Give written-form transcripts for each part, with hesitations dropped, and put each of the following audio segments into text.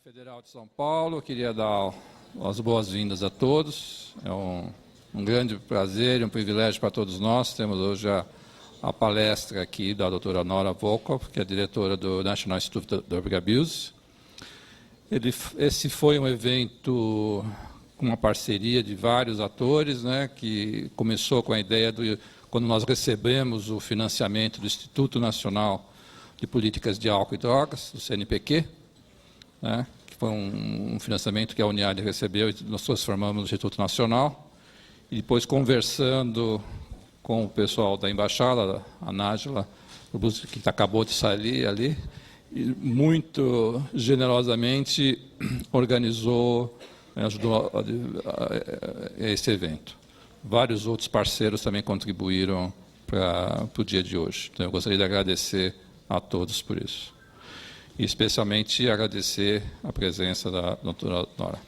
Federal de São Paulo, queria dar as boas-vindas a todos. É um grande prazer e um privilégio para todos nós. Temos hoje a palestra aqui da Dra Nora Volkow, que é diretora do National Institute of Drug Abuse. Esse foi um evento com uma parceria de vários atores, né, que começou com a ideia quando nós recebemos o financiamento do Instituto Nacional de Políticas de Álcool e Drogas, o CNPq, né, que foi um financiamento que a Unificado recebeu e nós transformamos no Instituto Nacional. E depois, conversando com o pessoal da Embaixada, a Nájila, que acabou de sair ali, e muito generosamente organizou, ajudou a esse evento. Vários outros parceiros também contribuíram para o dia de hoje. Então, eu gostaria de agradecer a todos por isso. E especialmente agradecer a presença da doutora Nora.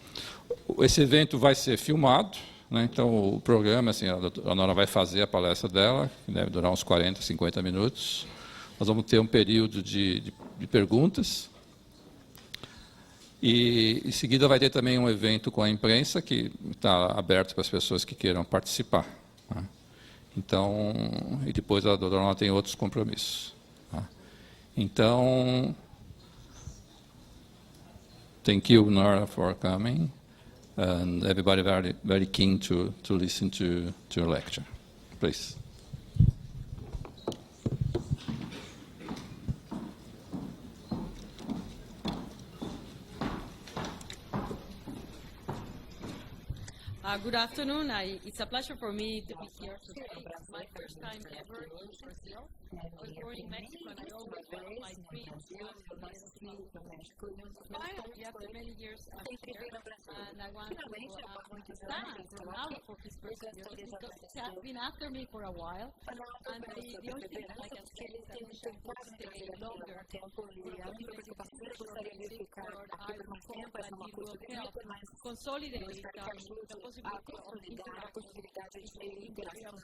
Esse evento vai ser filmado, né? Então o programa, assim, a doutora Nora vai fazer a palestra dela, que deve durar uns 40, 50 minutos. Nós vamos ter um período de perguntas. E em seguida vai ter também um evento com a imprensa, que está aberto para as pessoas que queiram participar, né? Então, e depois a doutora Nora tem outros compromissos, né? Então, thank you, Nora, for coming, and everybody very keen to listen to your lecture. Please. Good afternoon. It's a pleasure for me to be here today. It's my first time ever in Brazil. I was born in Mexico, and I always wanted my dreams to after many years I'm here, and I want to stand proud for his perseverance because he has been after me for a while, and the only thing that I can say is that we should stay longer. I will help consolidate the possibility of interaction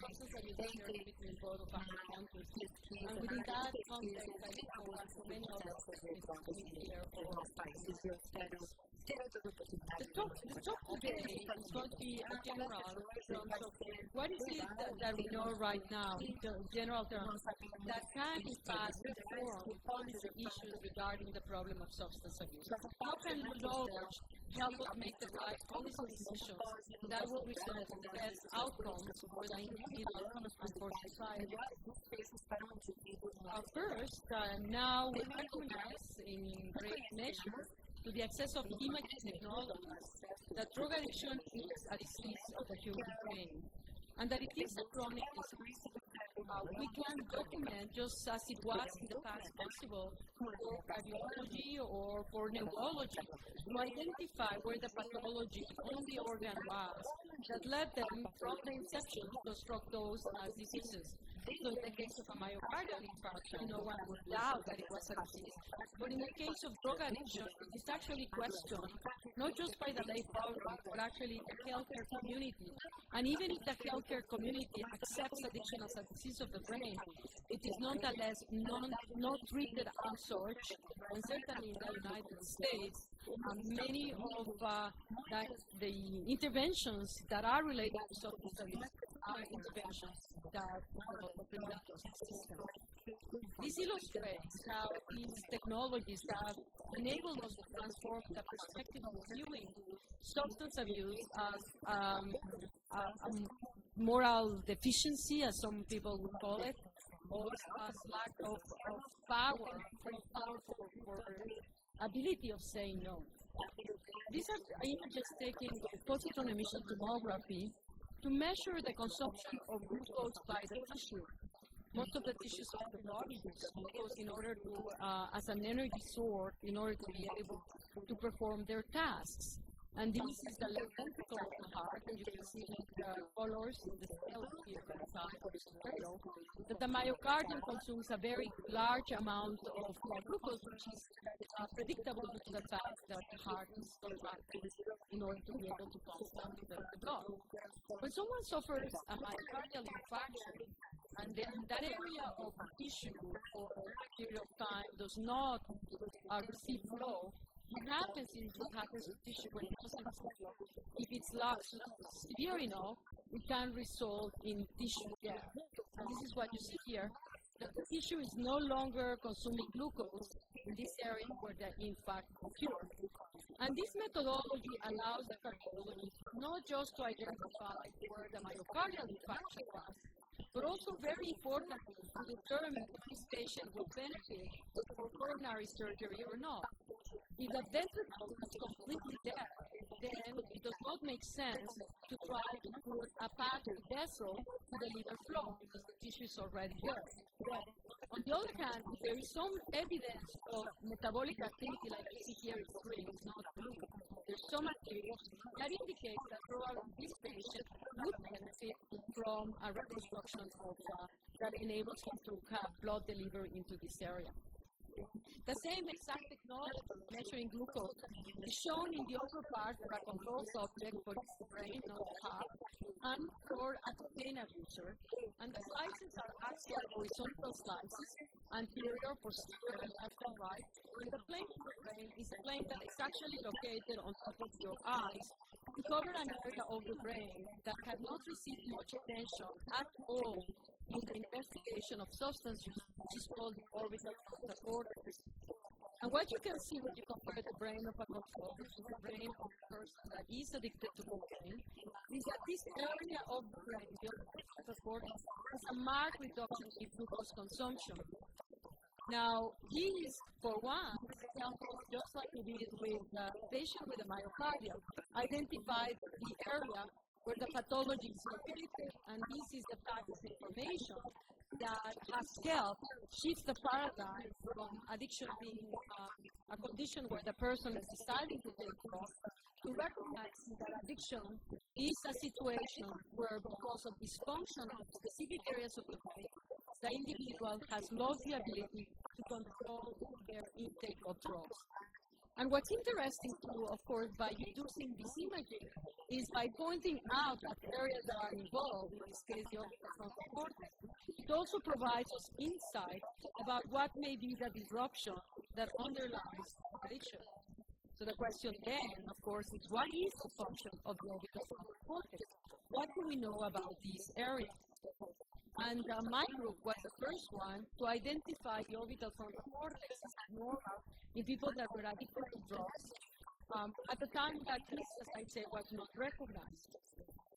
between both of our countries. And within that context, I think many of us here the talk today is going to be a general terms of what is it that we know right now, in general terms, that can in fact inform policy issues regarding the problem of substance abuse. How can lawyers help us make the right policy decisions that will result in the best outcomes for the individual and for society? First, now we recognize in great measure to the access of imaging technologies that drug addiction is a disease of the human brain, and that it is a chronic disease. We can document, just as it was in the past possible for cardiology or for neurology, to identify where the pathology on the organ was that led them from the inception to construct those as diseases. So in the case of a myocardial infarction, no one would doubt that it was a disease. But in the case of drug addiction, it's actually questioned, not just by the lay public, but actually the healthcare community. And even if the healthcare community accepts addiction as a disease of the brain, it is nonetheless not treated as such, and certainly in the United States, many of the interventions that are related to substance abuse are interventions that develop the criminal justice system. This illustrates how these technologies have enabled us to transform the perspective of viewing substance abuse as a moral deficiency, as some people would call it, or as lack of power, for ability of saying no. These are images taken with positron emission tomography to measure the consumption of glucose by the tissue. Most of the tissues of the body use glucose in order to, as an energy source, in order to be able to perform their tasks. And this is the left ventricle of the heart, and you can see the colors in the scale here on the side of the yellow, that the myocardium consumes a very large amount of glucose, which is predictable due to the fact that the heart is contracted in order to be able to pump down the blood. When someone suffers a myocardial infarction, and then that area of tissue for a period of time does not receive flow, What happens is what happens to tissue when it doesn't resolve. If it's severe enough, it can result in tissue death. And this is what you see here. That the tissue is no longer consuming glucose in this area where the infarct occurred. And this methodology allows the cardiologist not just to identify where the myocardial infarction was, but also very importantly to determine if this patient will benefit from coronary surgery or not. If the ventricle is completely dead, then it does not make sense to try to put a pathway vessel to the liver flow because the tissue is already there. On the other hand, if there is some evidence of metabolic activity, like you see here, it's green, it's not blue, there's some activity that indicates that probably this patient would benefit from a reconstruction that enables him to have blood delivery into this area. The same exact technology measuring glucose is shown in the upper part for a control subject for his brain, not the heart, and for a cocaine abuser. And the slices are axial horizontal slices, anterior, posterior, left and right. And the plane of the brain is a plane that is actually located on top of your eyes to cover an area of the brain that had not received much attention at all in the investigation of substance use, which is called the orbital frontal cortex. And what you can see when you compare the brain of a control to the brain of a person that is addicted to cocaine is that this area of the brain, the orbital frontal cortex, has a marked reduction in glucose consumption. Now, these, for one, examples, just like we did with the patient with a myocardium, identified the area where the pathology is located, and this is the type of information that has helped shift the paradigm from addiction being a condition where the person is deciding to take drugs to recognizing that addiction is a situation where, because of dysfunction of specific areas of the brain, the individual has lost the ability to control their intake of drugs. And what's interesting too, of course, by using this imaging is by pointing out that areas that are involved, in this case the orbital frontal cortex, it also provides us insight about what may be the disruption that underlies addiction. So the question then, of course, is what is the function of the orbital frontal cortex? What do we know about these areas? And my group was the first one to identify the orbital frontal cortex as abnormal in people that were addicted to drugs at the time that this, as I say, was not recognized.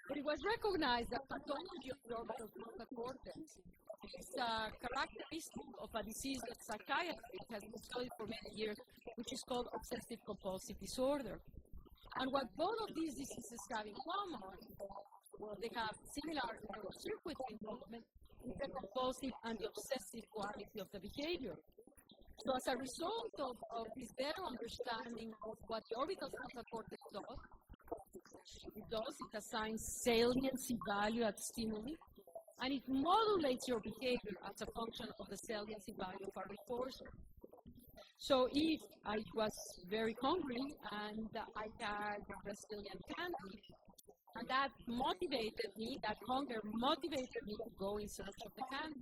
But it was recognized that pathology of the orbital frontal cortex is a characteristic of a disease that psychiatry has been studied for many years, which is called obsessive-compulsive disorder. And what both of these diseases have in common, well, they have similar circuit involvement in the compulsive and the obsessive quality of the behavior. So as a result of this better understanding of what the orbital frontal cortex does, it assigns saliency value at stimuli, and it modulates your behavior as a function of the saliency value of a reinforcer. So if I was very hungry and I had Brazilian candy, and that motivated me, that hunger motivated me to go in search of the candy.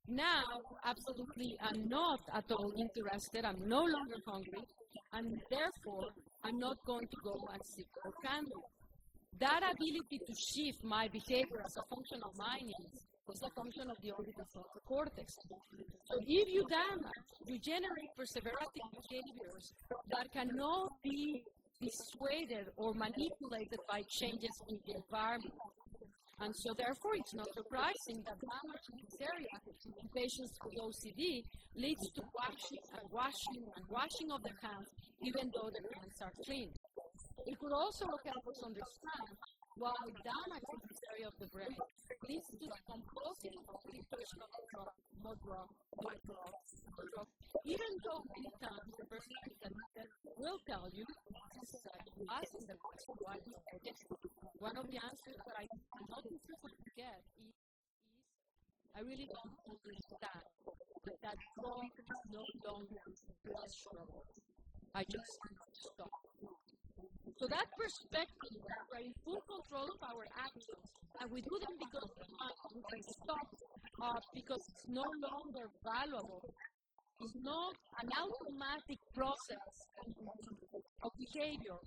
Now, absolutely, I'm not at all interested, I'm no longer hungry, and therefore, I'm not going to go and seek for candy. That ability to shift my behavior as a function of my needs was a function of the orbital frontal cortex. So if you damage, you generate perseverative behaviors that cannot be dissuaded or manipulated by changes in the environment. And so therefore it's not surprising that damage in this area in patients with OCD leads to washing of the hands even though the hands are clean. It could also help us understand why damage in this area of the brain leads to the compulsive application of more drugs, even though many times the person will tell you, asking the question why you get it. One of the answers that I not frequently get is I really don't understand that drug is no longer pleasurable. I just stop. So that perspective that we're in full control of our actions and we do them because we can stop because it's no longer valuable is not an automatic process of behavior.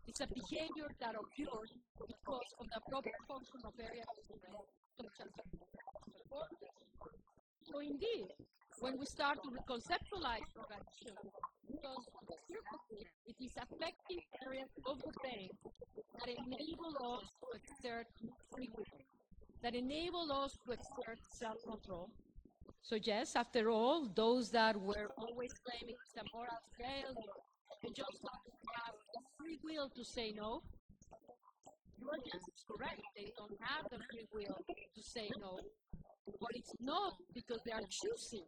It's a behavior that occurs because of the proper function of areas of the brain, such as support. So indeed, when we start to conceptualize drug addiction, because it is affecting areas of the brain that enable us to exert free will, that enable us to exert self-control. So yes, after all, those that were always claiming it's a moral failure and just want to have the free will to say no, your answer is correct. They don't have the free will to say no. But it's not because they are choosing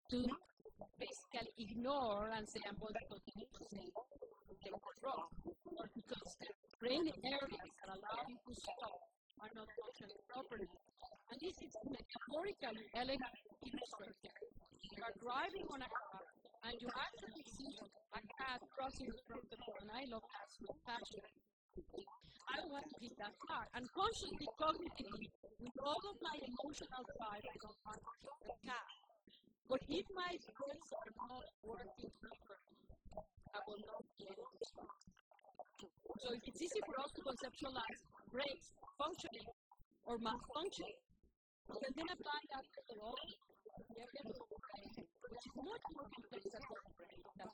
to basically ignore and say, I'm going to continue to say they were wrong, or because the brain areas that allow you to stop are not functioning properly. And this is metaphorically elegant illustrated. You are driving on a car, and you actually see a cat crossing in front of you, and I love cats with passion. I want to hit that car, and consciously, cognitively, with all of my emotional drive, I don't want to hit the cat. But if my brains are not working properly, I will not get it. So if it's easy for us to conceptualize brains functioning or malfunctioning, we can then apply that to the role of the area of the brain, which is much more complex than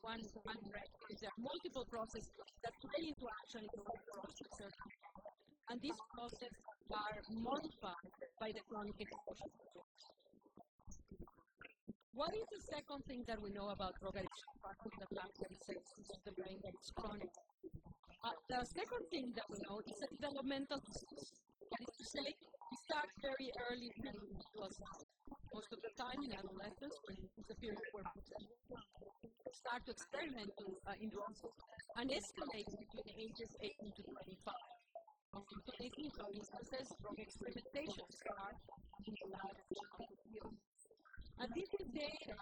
one brain, because there are multiple processes that play into action in order for us to exert control. And these processes are modified by the chronic exposure to drugs. What is the second thing that we know about drug addiction, apart from the fact that it's a the brain that is chronic? The second thing that we know is a developmental disease. That is to say, it starts very early in the individual's life. Most of the time in adolescence, when it's a period where people start to experiment in drugs and escalate between the ages 18 to 25. In some instances, drug experimentation starts in the last years. And this is data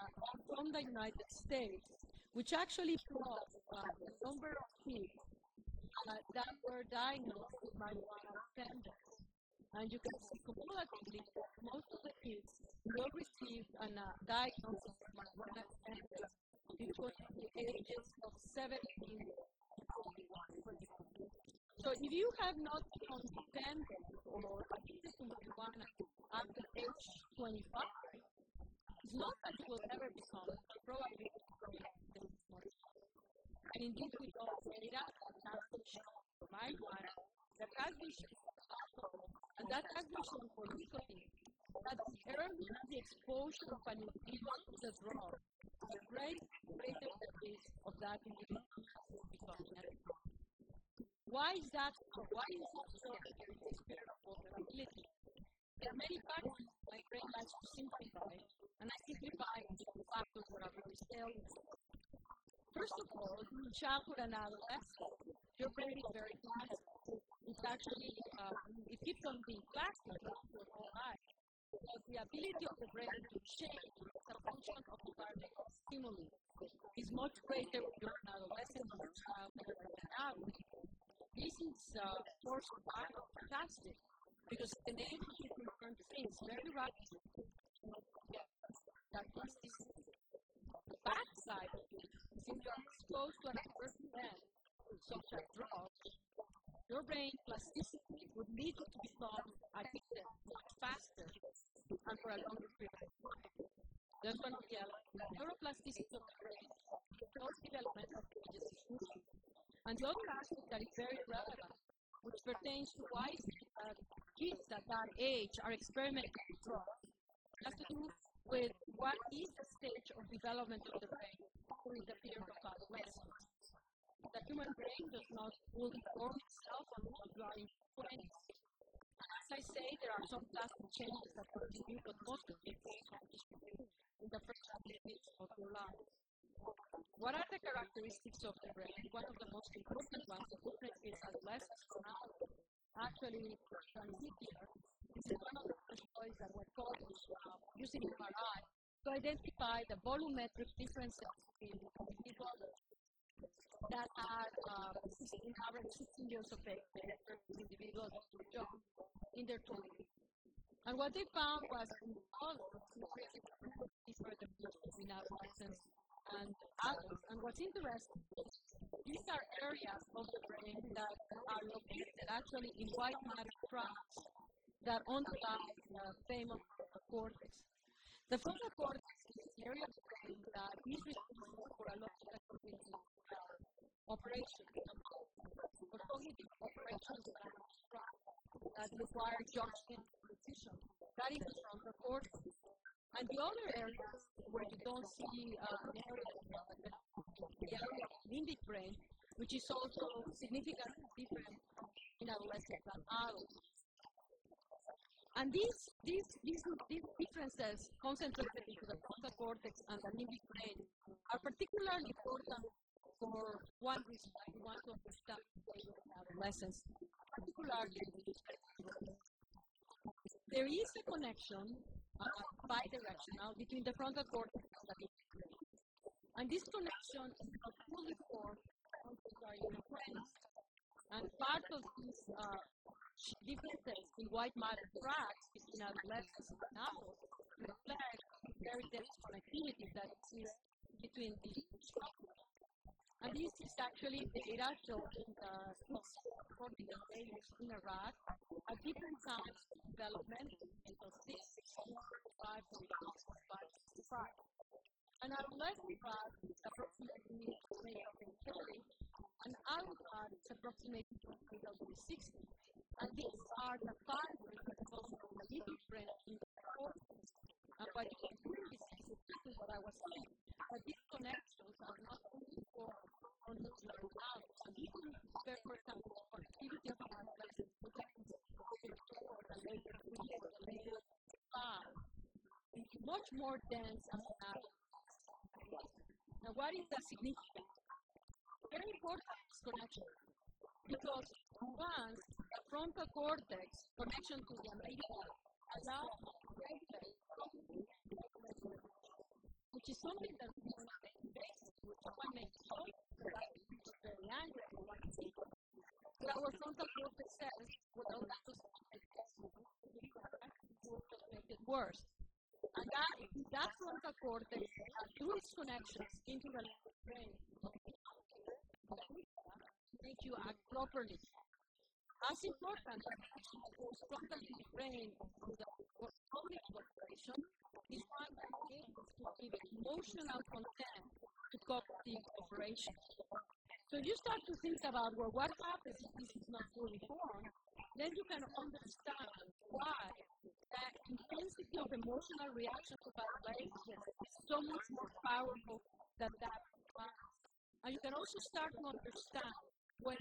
from the United States, which actually plots the number of kids that were diagnosed with marijuana offenders. And you can see cumulatively that most of the kids will receive a diagnosis of marijuana offenders between the ages of 17 and 21. So if you have not become dependent or addicted to marijuana after age 25, it's not that you will ever become, but probably and indeed we know data that has been shown for marijuana, that has been shown for alcohol, and that has been shown for nicotine, that the earlier the exposure of an individual to the drug, the greater the risk of that individual becoming addicted. Why is that? Why is it so that there is this spirit of vulnerability? There are many factors my brain likes to simplify, and I simplify into factors that are very salient. First of all, in childhood and adolescence, your brain is very plastic. It's actually, it keeps on being plastic your whole life. Because the ability of the brain to change as a function of the target stimuli is much greater when you're an adolescent or a child than you're an adult. This is for survival fantastic, because it enables you to learn things very rapidly. That plasticity. The bad side of it is if you are exposed to an adverse event, such as drugs, your brain plasticity would lead you to become addicted much faster and for a longer period of time. That's one of the elements. The neuroplasticity of the brain those developmental stages is crucial. And the other aspect that is very relevant, which pertains to why kids at that age are experimenting with drugs, has to do with what is the stage of development of the brain during the period of adolescence. The human brain does not fully form itself until you are in your 20s. As I say, there are some plastic changes that continue, but most of it is distributed in the first years of your life. What are the characteristics of the brain? One of the most important ones, the difference is adolescence from adulthood. Actually, this is one of the first studies that were published using MRI to identify the volumetric differences in individuals that had average 16 years of age versus individuals who were young in their 20s. And what they found was deeper between adolescents and adults. And what's interesting is these are areas of the brain that are located actually in white matter tracts that underlie the famous cortex. The frontal cortex is an area of the brain that is responsible for a lot of cognitive operations, for cognitive operations that require judgment and precision. That is the frontal cortex. And the other areas where you don't see an area, the area of the limbic brain, which is also significantly different in adolescents than adults. And these differences concentrated into the frontal cortex and the limbic brain are particularly important for one reason. I want to understand adolescents, particularly there is a connection, bidirectional, between the frontal cortex and the limbic brain. And this connection is not fully formed until they are in friends. And part of these differences in white matter tracts between adolescents and adults reflect very dense connectivity that exists between these structures. And this is actually data showing the stages in a rat at different times of development until 6, 5, 65. An adolescent rat is approximately made of 30, an adult rat is approximately made of 60. And these are the fibers that come from the limbic brain in the cortex. And what you can really see is exactly what I was saying, that these connections are not only formed on those level adults. And even there, for example, activity of adolescents, the later 3 or the later 5, is much more dense as an adult. Now, what is the significance? Very important is connection. Because once the frontal cortex connection to the amygdala allows to regulate cognitive, which is something that we do on a daily basis, which one makes choice, that is very angry, or what is it. But our frontal cortex says, well, that doesn't make it worse. And that frontal cortex, through its connections into the brain, make you act properly. As important as the frontal brain to the cognitive operation is one that is to give emotional content to cognitive operation. So you start to think about, well, what happens if this is not fully formed? Then you can understand why the intensity of emotional reaction to violation is so much more powerful than that of violence. And you can also start to understand when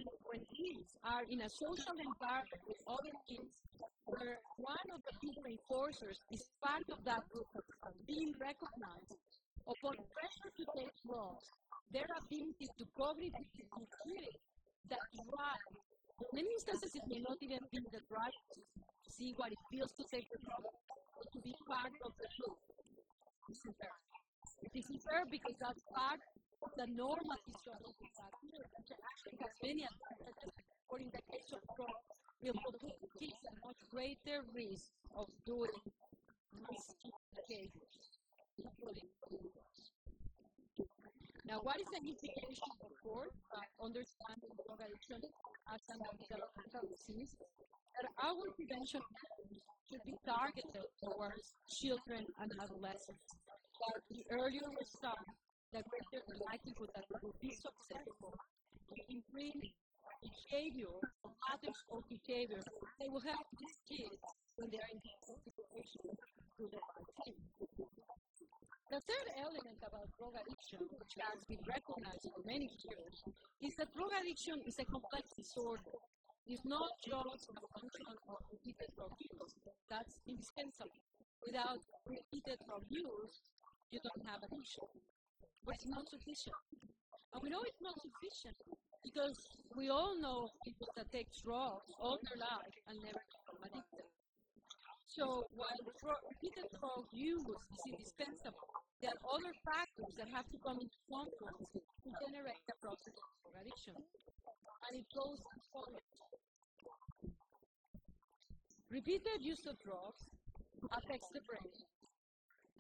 kids are in a social environment with other kids, where one of the big enforcers is part of that group of being recognized, upon pressure to take drugs, their ability to cognitively intuit that drive. In many instances, it may not even be the drive to see what it feels to take the drug, or to be part of the group. This is fair. It is fair because that's part of the normal physiology that actually has many advantages, or in the case of drugs, will put kids at much greater risk of doing risky behaviors. Now, what is the implication, of course, understanding drug addiction as a developmental disease? That our prevention should be targeted towards children and adolescents. That the earlier we start, the greater the likelihood that we will be successful in bringing behavior, patterns of behavior, they will help these kids when they are in difficult situations to do the right thing. The third element about drug addiction, which has been recognized for many years, is that drug addiction is a complex disorder. It's not just a function of repeated drug use. That's indispensable. Without repeated drug use, you don't have addiction. But it's not sufficient. And we know it's not sufficient because we all know people that take drugs all their life and never become addicted. So while repeated drug use is indispensable, there are other factors that have to come into confluence to generate the process of drug addiction. And it goes as follows. Repeated use of drugs affects the brain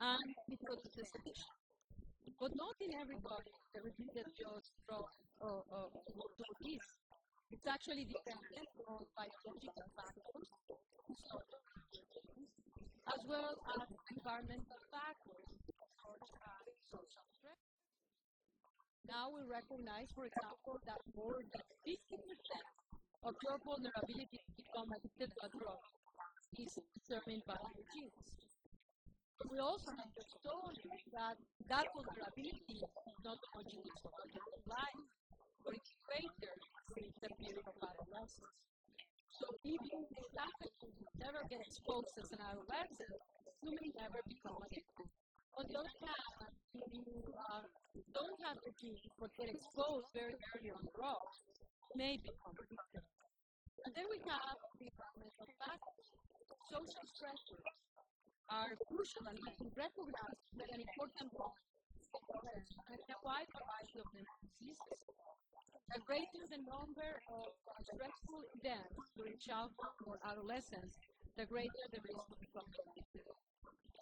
and it produces addiction. But not in everybody the repeated dose drug is. It's actually dependent on biological factors, as well as environmental factors, such as social stress. Now we recognize, for example, that more than 50% of your vulnerability to become addicted to a drug is determined by your genes. But we also understood that that vulnerability is not homogeneous throughout your whole life, but it's greater during the period of adolescence. So if you never get exposed as an adolescent, you may never become addicted. On the other hand, if you don't have the genes but get exposed very early on drugs, you may become addicted. And then we have the environmental factors. Social stressors are crucial and have been recognized to play an important role in a wide variety of mental diseases. The greater the number of stressful events during childhood or adolescence, the greater the risk of becoming addicted.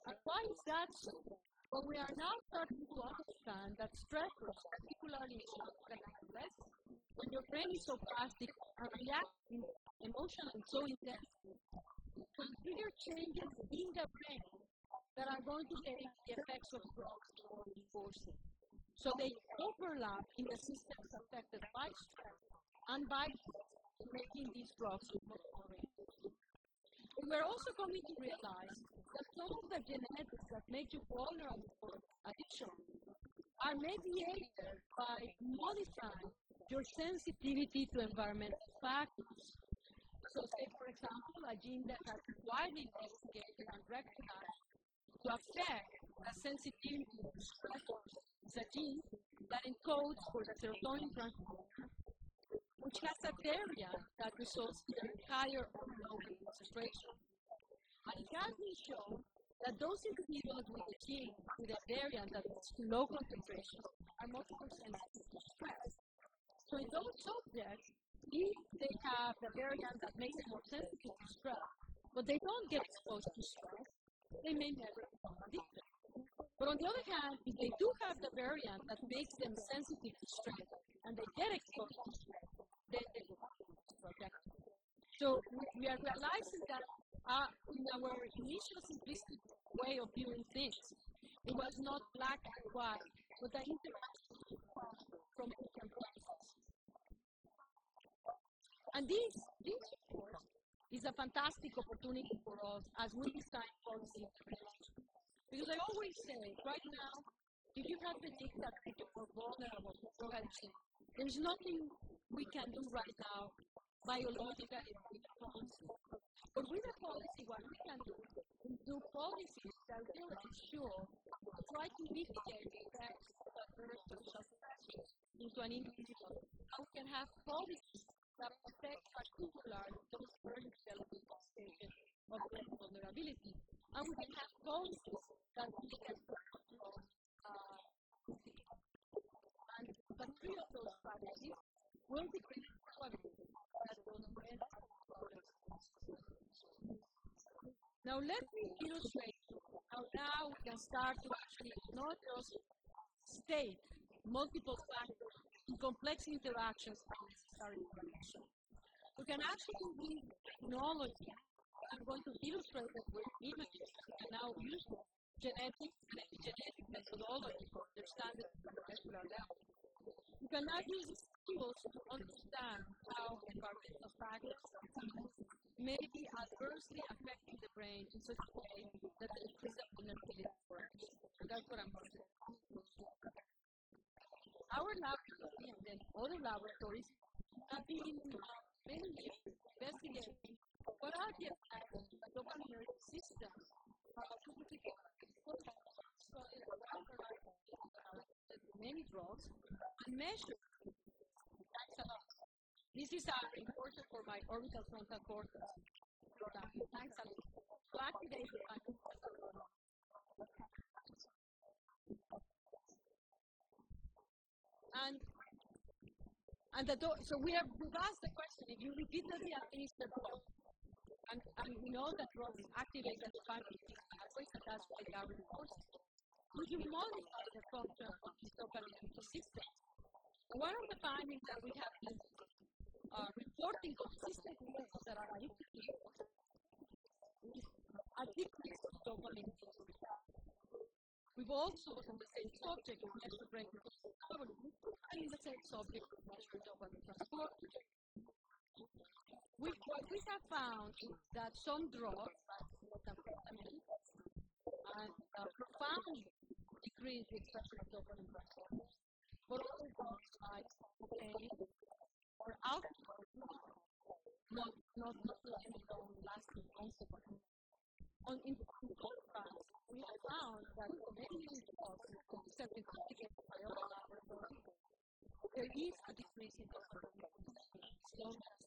And why is that so? Well, we are now starting to understand that stressors, particularly in childhood and adolescence, when your brain is so plastic and reacting emotionally so intensely, can trigger changes in the brain that are going to take the effects of drugs or reinforcing. So they overlap in the systems affected by stress and by making these drugs more tolerable. We're also coming to realize that some of the genetics that make you vulnerable for addiction are mediated by modifying your sensitivity to environmental factors. So say, for example, a gene that has been widely investigated and recognized to affect the sensitivity to stressors is a gene that encodes for the serotonin transporter, which has a variant that results in higher or lower concentration. And it has been shown that those individuals with a gene with a variant that leads to low concentrations are much more sensitive to stress. So in those subjects, if they have the variant that makes them more sensitive to stress, but they don't get exposed to stress, they may never become addicted. But on the other hand, if they do have the variant that makes them sensitive to stress and they get exposed to stress, then they will become addicted. So we are realizing that in our initial simplistic way of viewing things, it was not black and white, but the interaction from different places. And this, of course, is a fantastic opportunity for us as we design policy intervention. Because I always say, right now, if you have the data that you're more vulnerable to drug addiction, there's nothing we can do right now biologically with the policy. But with the policy, what we can do is do policies that will ensure try to mitigate the effects of adverse social pressures into an individual. And we can have policies that protect particularly those early development stages of their vulnerability. And we can have policies that we can and the three of those strategies will decrease the probability that those events are Now let me illustrate how now we can start to actually not just state multiple factors in complex interactions and necessary information. We can actually use technology. I'm going to illustrate that with images. We can now use genetic and epigenetic methodology to understand it at the molecular level. We can now use these tools to understand how environmental factors may be adversely affecting the brain in such a way that there is a vulnerability for addiction. So that's what I'm going to do. Our laboratory and then other laboratories have been many years investigating what are the effects of the dopaminergic system many drugs and measure. Thanks a lot. This is important for my orbital frontal cortex. Thanks a lot. To activate the so we've asked the question: if you repeatedly administer drugs And we know that drugs activate the dopamine pathways, and that's why they are reinforced. Could you modify the function of this dopamine system? One of the findings that we have been reporting consistently that are addicted to drugs is a decrease of dopamine. We've also, on the same subject, measured brain recovery, and in the same subject, measured dopamine transport. What we have found is that some drugs, like methamphetamine, profoundly decrease the expression of dopamine transporters. But other drugs like cocaine or alcohol, not any long-lasting consequence. In contrast, we have found that for many drugs that have been investigated by our laboratory, there is a decrease in dopamine transporters.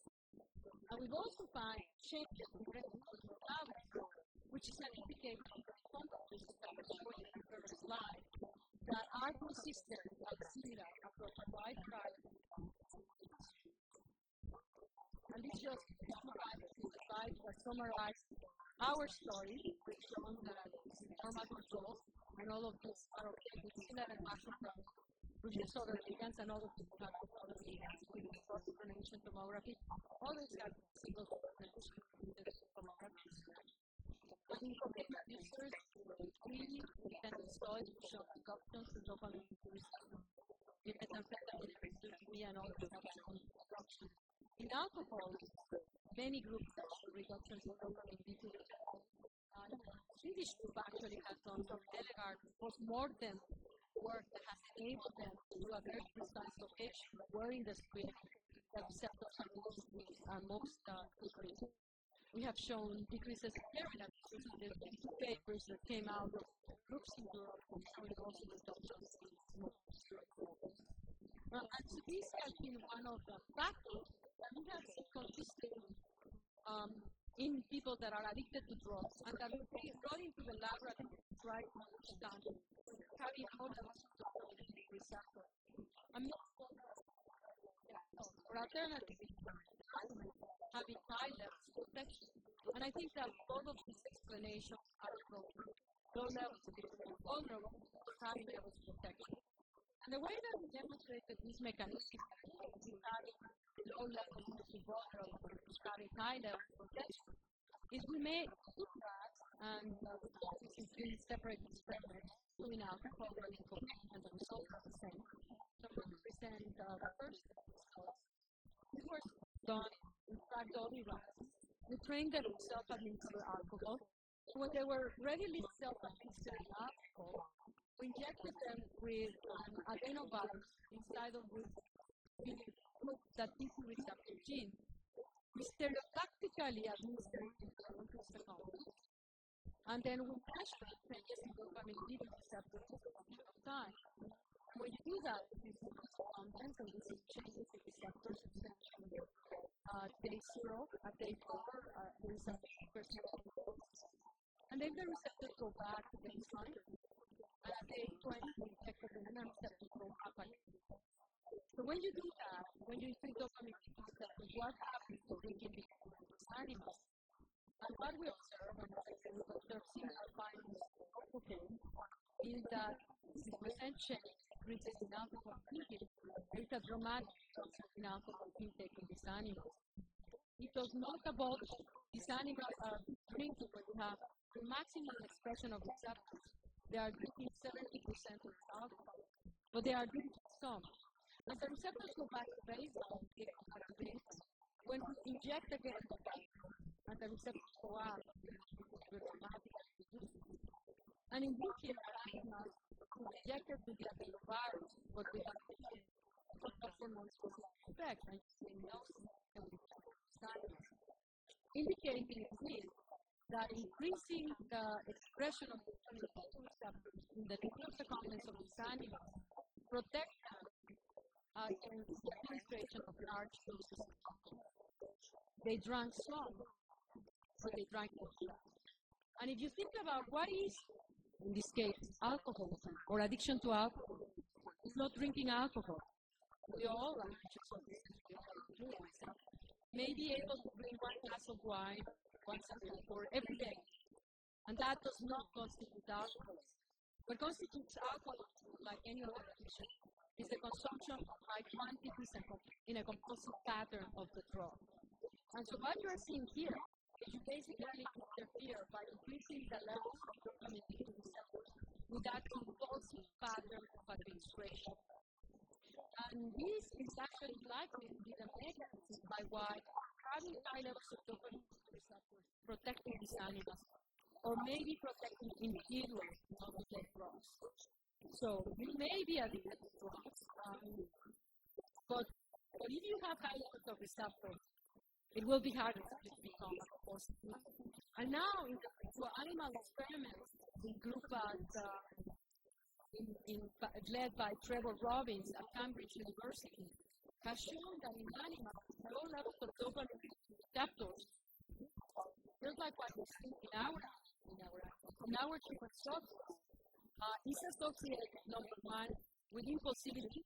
And we've also found changes in regulatory levels, which is an indicator of the conduct that was shown in the previous slide, that are consistent and similar across a wide variety of countries. And this just slide that summarizes our story, which shows that it's normal control, and all of these are okay with similar and macro produce other ligands, and other people have other ligands with cross-coordination tomography. Others have single coordination tomography. But in cocaine users, three independent studies show reductions in dopamine receptor. In methamphetamine, refere-se, and others have shown reductions. In alcohol, many groups have shown reductions in dopamine receptor. Swedish group actually has done some Delegard post-mortem work that has enabled them to do a very precise location where in the screen the receptors are most decreased. We have shown decreases in hearing abuse. There's been two papers that came out of groups in Europe showing also reductions in smoking. And so this has been one of the factors that we have seen consistently in people that are addicted to drugs, and that we brought into the laboratory to try to understand having more levels of dopamine receptor. Or alternatively, having high levels of protection. And I think that both of these explanations are appropriate. Low levels of being vulnerable, high levels of protection. And the way that we demonstrated this mechanism, having low levels of being vulnerable, having high levels of protection, is we made two graphs, and we call this in three separate experiments, doing alcohol and cocaine, and the results are the same. So we present the first results. These were done in fractally rats. We trained them to self-administer alcohol. When they were readily self-administering alcohol, we injected them with an adenovirus inside of which we put the T2 receptor gene. We stereotactically administered it to the compound. And then we measured changes in dopamine receptors over a function of time. When you do that, you see compounds and you see changes in receptors, essentially. Day 0, at day 4, there is a 50% increase. And then the receptors go back to baseline. And at day 20, we check again, and the receptors go up again. So when you do that, when you increase dopamine receptors, what happens to drinking these animals? And what we observe, and as I said, we observe similar findings of cocaine, is that 6% change increases in alcohol intake. There is a dramatic reduction in alcohol intake in these animals. It does not above these animals are drinking when you have the maximum expression of receptors. They are drinking 70% of alcohol, but they are drinking some. As the receptors go back to baseline, they go back to baseline. When we inject again the and the receptors go up, they're dramatically reduced. And in vitro animals, we injected with the adenovirus, but we have the performance effect, and you see no significant indicating this, that increasing the expression of the receptors in the nuclear circumference of these animals protect them against the administration of large doses of alcohol. They drank some, but they drank more. And if you think about what is, in this case, alcohol or addiction to alcohol, it's not drinking alcohol. We all are anxious of this, may be able to drink one glass of wine once a day or every day. And that does not constitute alcohol. What constitutes alcohol, like any other addiction, is the consumption of high quantities in a composite pattern of the drug. And so what you are seeing here is you basically interfere by increasing the levels of dopamine receptors with that compulsive pattern of administration. And this is actually likely to be the mechanism by why having high levels of dopamine receptors protecting these animals, or maybe protecting individuals not to take drugs. So you may be addicted to drugs, but if you have high levels of receptors, it will be harder to become a compulsive. And now, in the animal experiments in group led by Trevor Robbins at Cambridge University, has shown that in animals, low levels of dopamine receptors, just like what we see in our human substance, is associated, number one, with impulsivity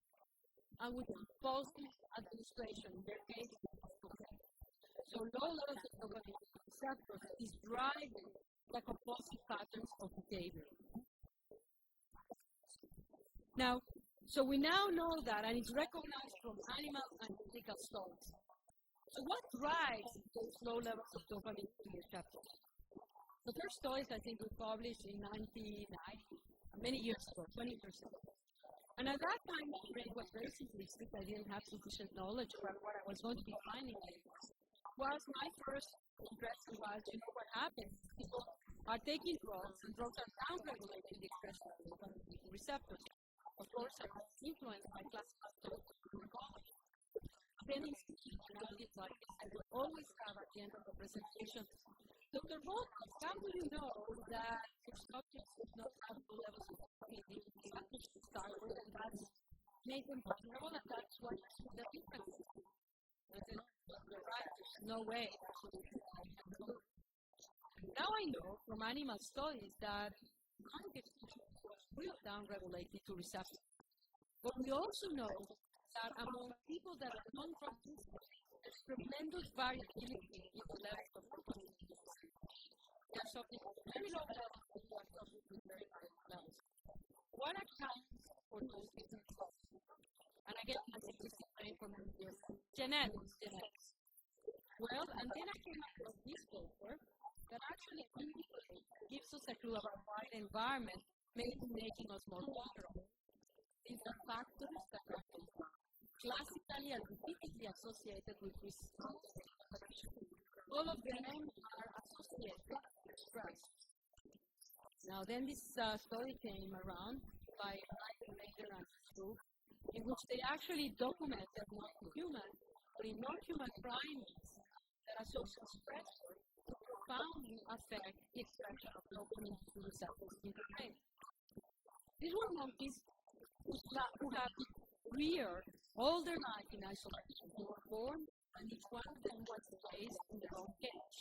and with compulsive administration, in their case, cocaine. So low levels of dopamine receptors is driving the compulsive patterns of behavior. Now, so we now know that, and it's recognized from animal and clinical studies. So what drives those low levels of dopamine receptors? The first studies, I think, were published in 1990, many years ago, 20 years ago. And at that time, my brain was very simplistic. I didn't have sufficient knowledge about what I was going to be finding. Was my first impression was, what happens? People are taking drugs, and drugs are down-regulating the expression of dopamine receptors. Of course, I was influenced by classical pharmacology. Then institutionalities like this, I will always have at the end of the presentation, Dr. Volkow, how do you know that your subjects do not have low levels of dopamine receptors to start with, and that's made them vulnerable, and that's what the difference is? I said, you're right, there's no way. Now I know from animal studies that will down-regulated to receptors. But we also know that among people that are non-drug users, there's tremendous variability in the levels of dopamine. There's something very low levels and there are something with very high levels. What accounts for those differences? And again, I think this is very important here. Genetics. Well, and then I came across this paper that actually gives us a clue about why the environment may be making us more vulnerable. These are factors that are classically and repeatedly associated with risk. All of them are associated with stress. Now, then this study came around by Michael Mader and his group, in which they actually documented not in human, but in non-human primates that associate stress to profoundly affect the expression of dopamine receptors in the brain. These were monkeys who have been reared all their life in isolation. They were born, and each one of them was placed in their own cage.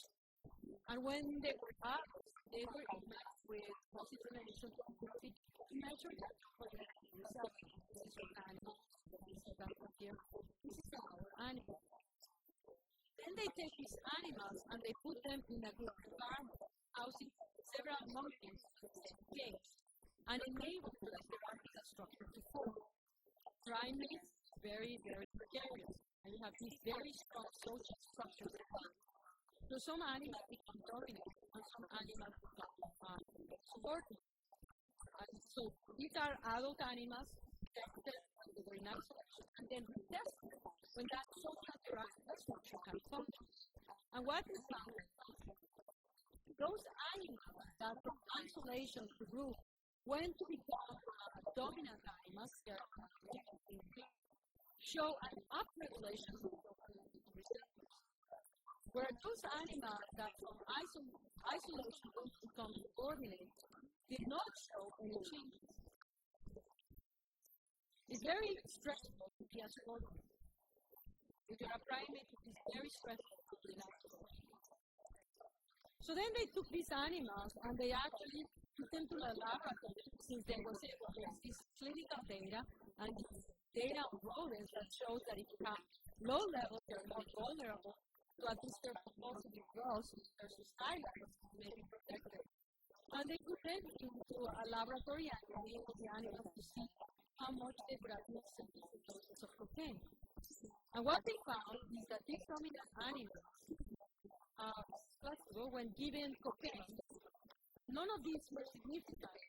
And when they were adults, they were imaged with oxygenation tomography to measure the dopamine receptors. This is an animal. This is that one here. This is our animal. Then they take these animals and they put them in a group environment, housing several monkeys in the same cage, and enable the hierarchical structure to form. Primates, very, very gregarious, and you have these very strong social structures in life. So some animals become dominant, and some animals become subordinate. And so these are adult animals tested when they were in isolation, and then retested when that social hierarchical structure can function. And what we found is those animals that from isolation to group went to become dominant animals, show an upregulation of dopamine receptors. Where those animals that from isolation went to become subordinate did not show any changes. It's very stressful to be a subordinate. If you're a primate, it is very stressful to be an subordinate. So then they took these animals and they actually took them to the laboratory since they were able to get this clinical data and data on rodents that shows that if you have low levels, they're more vulnerable to administer compulsive drugs versus silence may be protected. And they put them into a laboratory and enable the animals to see how much they would administer different doses of cocaine. And what they found is that these dominant animals, when given cocaine, none of these were significant.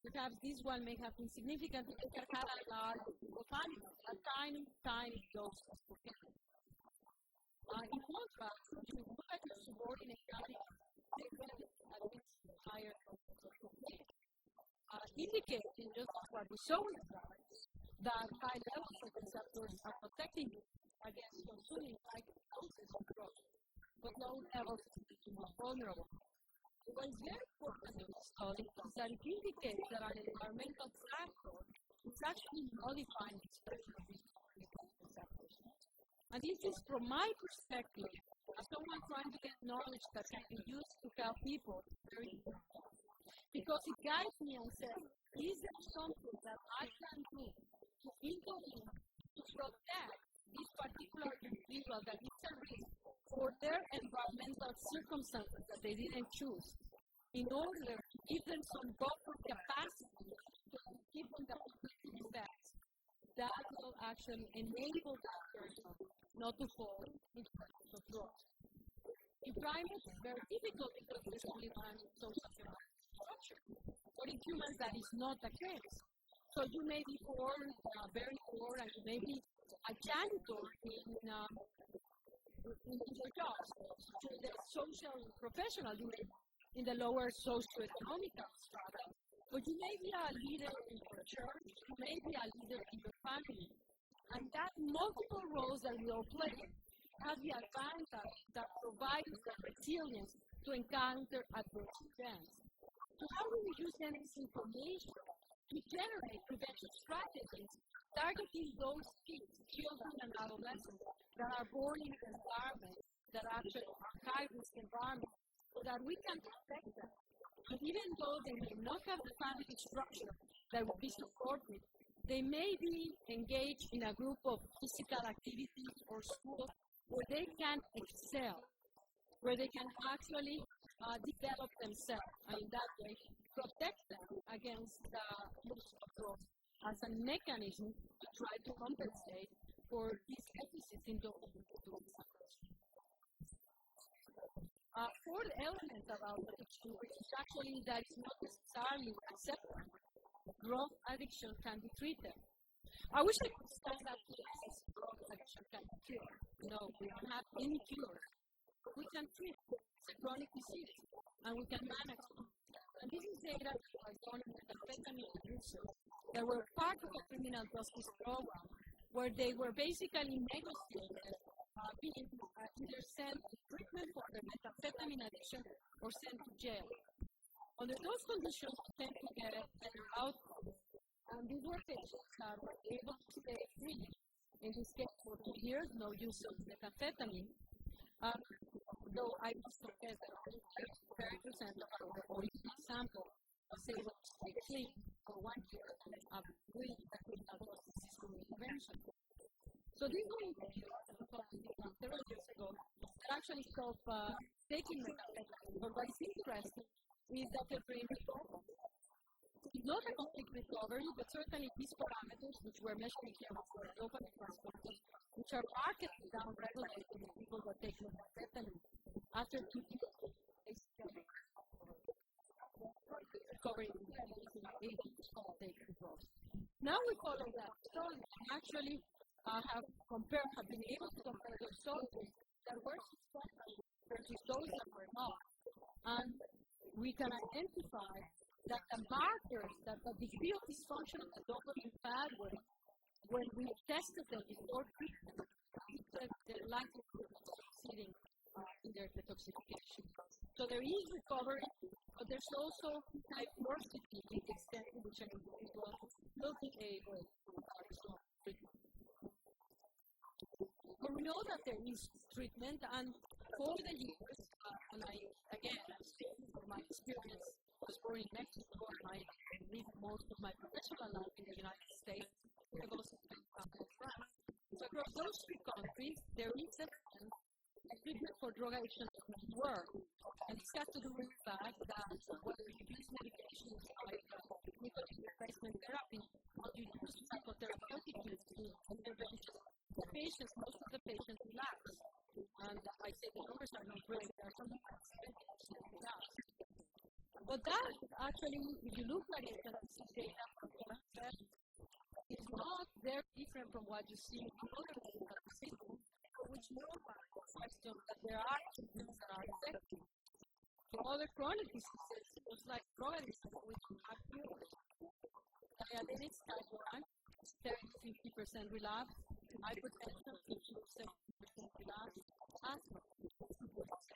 Perhaps this one may have been significant because it had a large group of animals, a tiny, tiny dose of cocaine. In contrast, if you look at your subordinate animals, they will administer higher doses of cocaine, indicating, just as what we saw in the trials, that high levels of receptors are protecting you against consuming high doses of drugs, but low levels make you more vulnerable. What is very important in this study is that it indicates that an environmental factor is actually modifying the expression of these receptors. And this is, from my perspective, as someone trying to get knowledge that can be used to help people, very important. Because it guides me and says, is there something that I can do to intervene to protect this particular individual that is a risk for their environmental circumstances that they didn't choose, in order to give them some buffer capacity to keep on the protective effects that will actually enable that person not to fall into the drugs. In primates, it's very difficult because there's only one social structure. But in humans, that is not the case. So you may be poor, very poor, and you may be a janitor in your job. So the social professional, you may in the lower socioeconomic strata. But you may be a leader in your church, you may be a leader in your family. And that multiple roles that we all play have the advantage that provides the resilience to encounter adverse events. So how do we use then this information to generate prevention strategies targeting those kids, children and adolescents that are born in an environment that actually are high-risk environments, so that we can protect them? And even though they may not have the family structure that would be supportive, they may be engaged in a group of physical activities or schools where they can excel, where they can actually develop themselves, and in that way protect them against the use of drugs as a mechanism to try to compensate for these deficits in those individuals. Fourth element about addiction, which is actually that it's not necessarily accepted. Drug addiction can be treated. I wish I could stand up to this. Drug addiction can be cured. No, we don't have any cure. But we can treat it. It's a chronic disease, and we can manage it. And this is data that was done in methamphetamine users that were part of a criminal justice program where they were basically negotiated being either sent to treatment for their methamphetamine addiction or sent to jail. Under those conditions, they tend to get better outcomes. And these were patients that were able to stay free, in this case for 2 years, no use of methamphetamine. Though I must confess that only 30% of our original sample was able to stay clean for 1 year with the criminal justice system intervention. So this was several years ago that actually stopped taking methamphetamine. But what is interesting is that the brain recovered. It's not a complete recovery, but certainly these parameters, which we're measuring here for dopamine transporters, which are markedly down-regulated in people that take methamphetamine after 2 years, basically recovering able to take the drugs. Now we follow that study and actually have been able to compare those studies that were successful versus those that were not. And we can identify that the markers, that the degree of dysfunction of the dopamine pathway, when we tested them before treatment, they're likely to be succeeding in their detoxification. So there is recovery, but there's also diversity in the extent to which an individual will be able to resolve treatment. But we know that there is treatment, and for the years, and I'm speaking from my experience, I was born in Mexico, and I lived most of my professional life in the United States, and I've also spent time in France. So across those 3 countries, there is evidence for drug addiction work. And this has to do with the fact that whether you use medications like nicotine replacement therapy or you use psychotherapeutic use to intervene the patients, most of the patients relapse. And I say the numbers are not great, there are some 70% relapse. But that actually, if you look at it and see data from Palestra, is not very different from what you see in other medical systems, which normally question that there are treatments that are effective. For other chronic diseases, just like drug addiction, which have cures, diabetes type 1, 30-50% relapse, hypertension, 50-70% relapse, asthma, 50% relapse.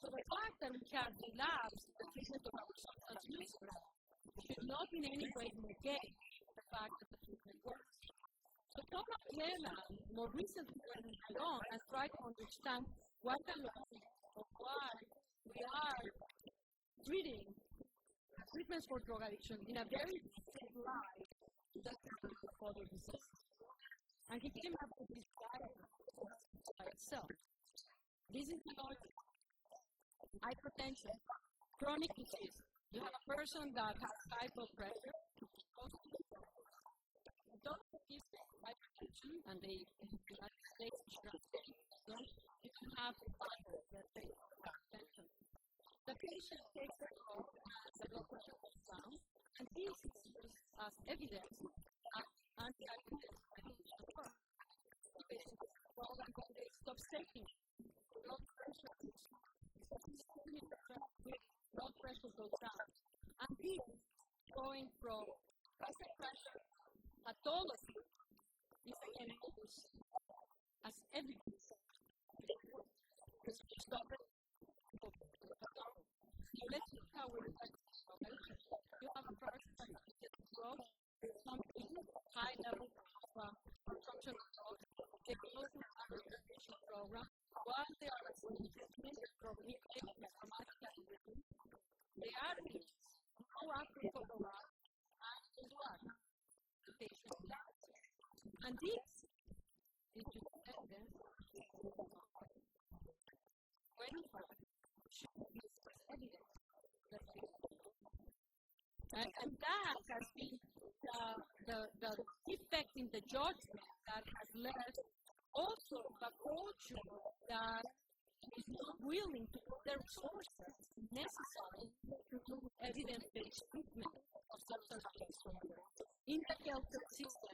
So the fact that we have relapse in the treatment of our substance use should not in any way negate the fact that the treatment works. So Dra Nora more recently went along and tried to understand what the logic of why we are treating treatments for drug addiction in a very different light than treatment of other diseases. And he came up with this diagram by itself. This is the logic. Hypertension, chronic disease. You have a person that has high blood pressure, don't give hypertension, and they in the United States, you can have hypertension. The patient takes the drug as the blood pressure goes down, and this is used as evidence that anti-hypertensive medication works. The patient takes the drug and when they stop taking blood pressure, blood pressure goes down. And this going from pressure pathology is again used as evidence. Because you stop it. So let's look how we look at this. You have a person that gets drugs, something high level of consumption of drugs. They go to a rehabilitation program. While they are receiving treatment, they are released. No after follow-up and what? The patient dies. And this is just evidence when in fact should be used as evidence that and that has been the effect in the judgment that has led also the culture that is not willing to put the resources necessary to do evidence-based treatment of substance abuse in the healthcare system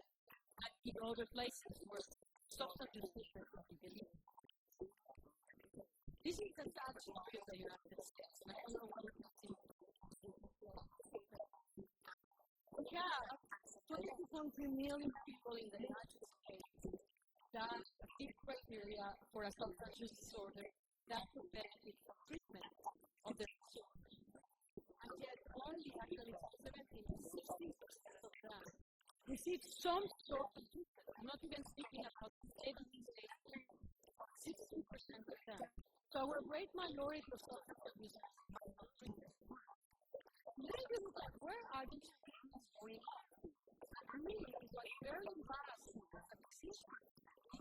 and in other places where substance abuse treatment could be delivered. This is the sad story of the United States, and I don't know what you can see. We have 22.3 million people in the United States that fit criteria for a substance use disorder that could benefit from treatment of the disorder. And yet only actually 16% of them receive some sort of treatment. I'm not even speaking about 70-stage treatment. 16% of them. So our great minority of substance abusers have no treatment. Then you look at where are these treatments going on? For me, what's very embarrassing as a physician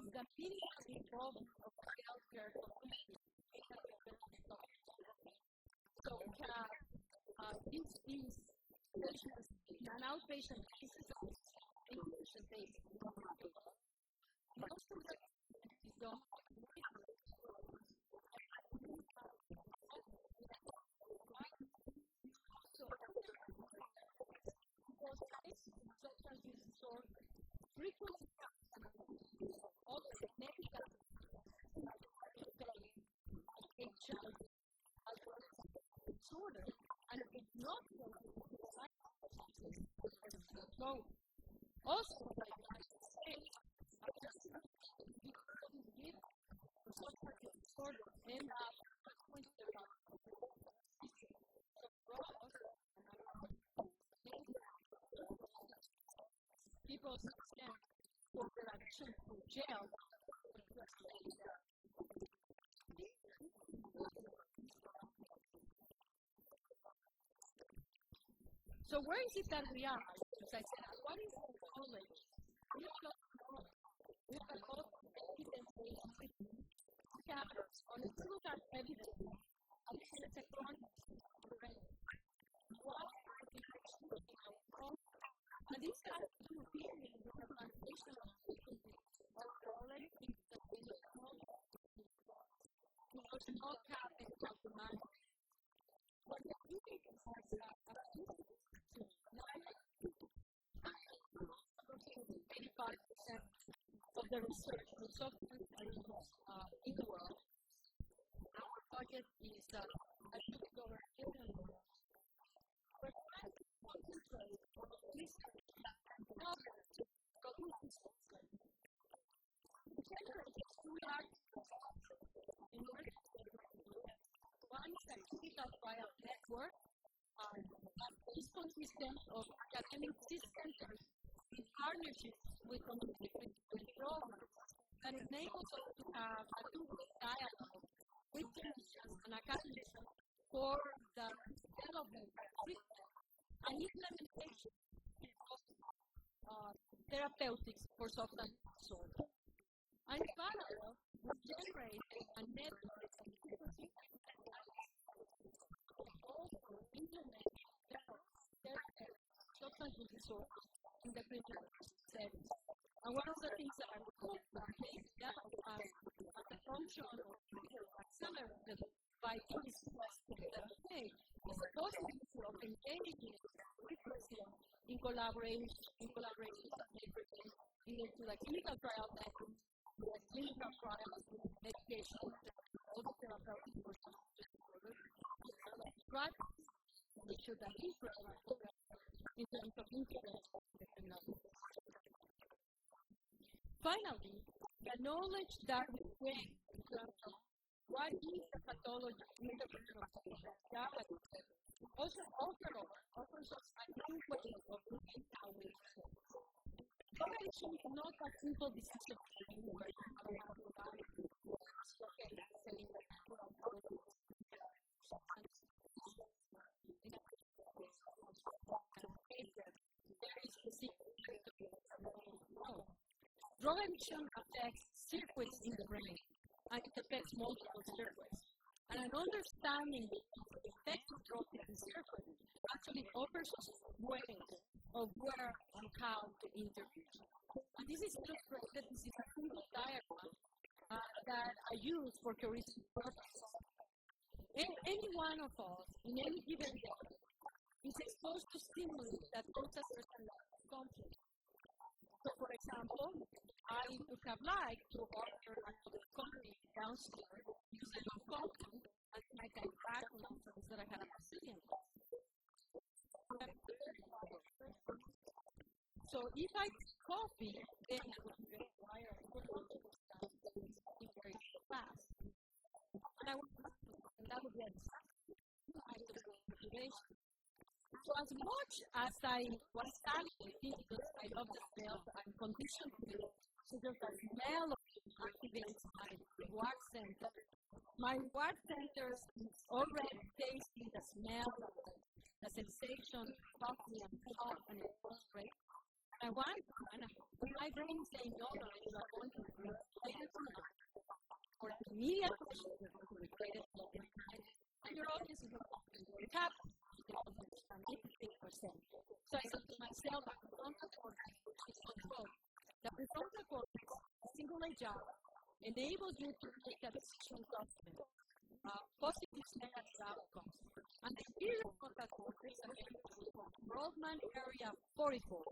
is the minimal involvement of the healthcare community in the development of treatment. So we have these patients in an outpatient basis and inpatient basis. Most of the is done substance use disorder frequently also medical HIV as well as disorder, and it's not so also the United States substance use disorder end up people stand for their addiction to jail. So where is it that we are? As I said, what is the knowledge? We have both evidence-based treatment. We have no cap and compromise. What the union has approximately 85% of the research on substance abuse in the world. Our budget is a little over $1 billion. We're trying to concentrate on research and development solutions. We generate two large projects in order to implement. One is a clinical trial network that is consistent of academic centers in partnership with different programs that enables us to have a two-way dialogue with clinicians and academics for the development, treatment, and implementation of therapeutics for substance disorder. And in parallel, we generate a network of also implement substance use disorders in the clinical setting. And one of the things that I would hope is that as a function of accelerated by this state is the possibility of engaging with Brazil in collaboration either to the clinical trial network, the clinical trials, medication, all the therapeutic disorders, we should have in terms of interest. Finally, the knowledge that we gain in terms of what is the pathology in the patient also offers us a new way of looking at it. Drug addiction is not a simple decision where you have to buy Drug addiction affects circuits in the brain, and it affects multiple circuits. And an understanding of the effect of drug in the circuit actually offers us ways of where and how to intervene. And this is illustrated, this is a single diagram that I use for heuristic purposes. Any one of us, in any given day, is exposed to stimuli that cause a certain level of conflict. So, for example, I would have liked to order another coffee downstairs using a coffee and I can back on nonsense that I had a Brazilian coffee. So, if I take coffee, then I would require a very fast. And that would be a disaster. So as much as I was studying because I love the smell, I'm conditioned to the smell of activates my reward center. My reward centers is already tasting the smell, the sensation, coffee and salt and the pulse rate. And my brain is saying, no, you are going to be related to that. Or immediate question is related to that. And you're always going to tap. 83%. So I said to myself, the prefrontal cortex is controlled. The prefrontal cortex, singular job, enables you to make a decision judgment, positive, negative outcomes. And the inferior frontal cortex, Broadman area 44,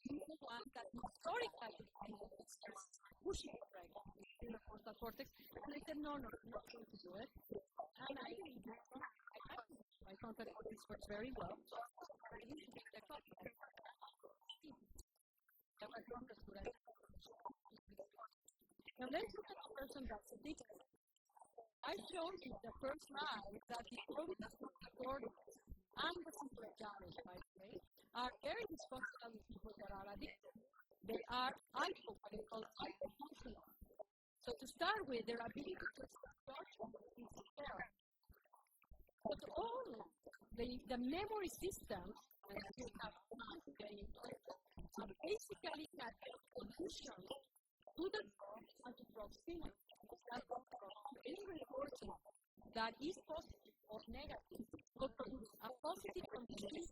is the one that historically is pushing the brake in the frontal cortex. And I said, no, I'm not going to do it. And my frontal cortex works very well. So I need to make the coffee. Now let's look at the person that's addicted. I showed you the first slide that the organs of the cortex and the singular challenge, by the way, are very dysfunctional with people that are addicted. They are hypofunctional. So to start with, their ability to structure is impaired. But all the memory systems that you have very important are basically a solution to the drug and to drug stimulants. Any reporting that is positive or negative will produce a positive condition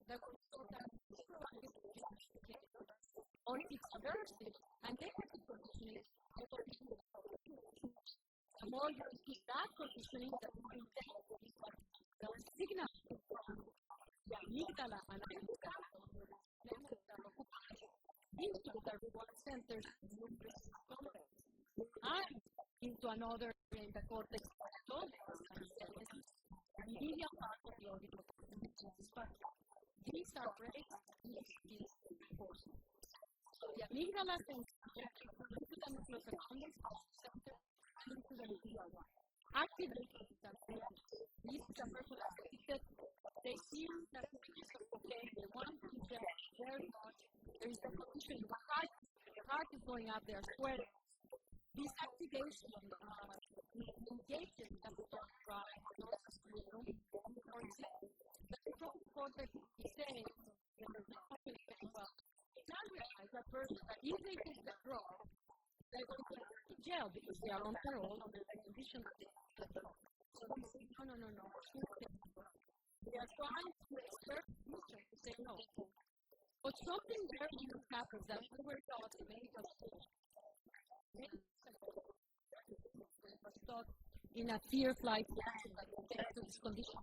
that will sort of or its aversive and negative condition is more you keep that conditioning, the more intense the signal from the amygdala and into the reward centers and into another in the cortex and the medial part of the orbital structure. These are breaks in these forces. So the amygdala sends into the nucleus accumbens center and into the medial one. Activated this is a person addicted. They see that they want to inject very much. There is a condition in the heart is going up, they are sweating. This activation engages the frontal drive, the frontal cortex is saying, well, now realize that person that if they take the drug, they're going to go to jail because they are on parole under the condition of the drug. So they say, no. They are trying to exert future to say no. But something very unique happens that we were taught in medical school. Was taught in a fear-flight reaction that compared to this condition.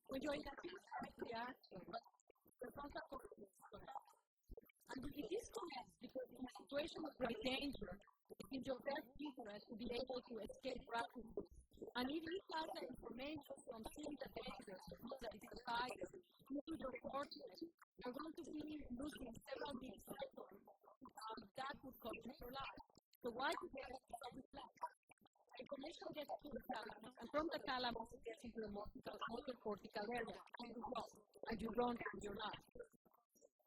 When you're in a fear-flight reaction, the frontal cortex is disconnected. And if it disconnects because in a situation of great danger, it is your best interest to be able to escape rapidly. And if you have the information from seeing the danger, that is a fire, into your cortex, you're going to be losing several milliseconds. That would cost your life. So why do we have to reflect? Information gets to the thalamus, and from the thalamus it gets into the motor cortical area, and you run for your life.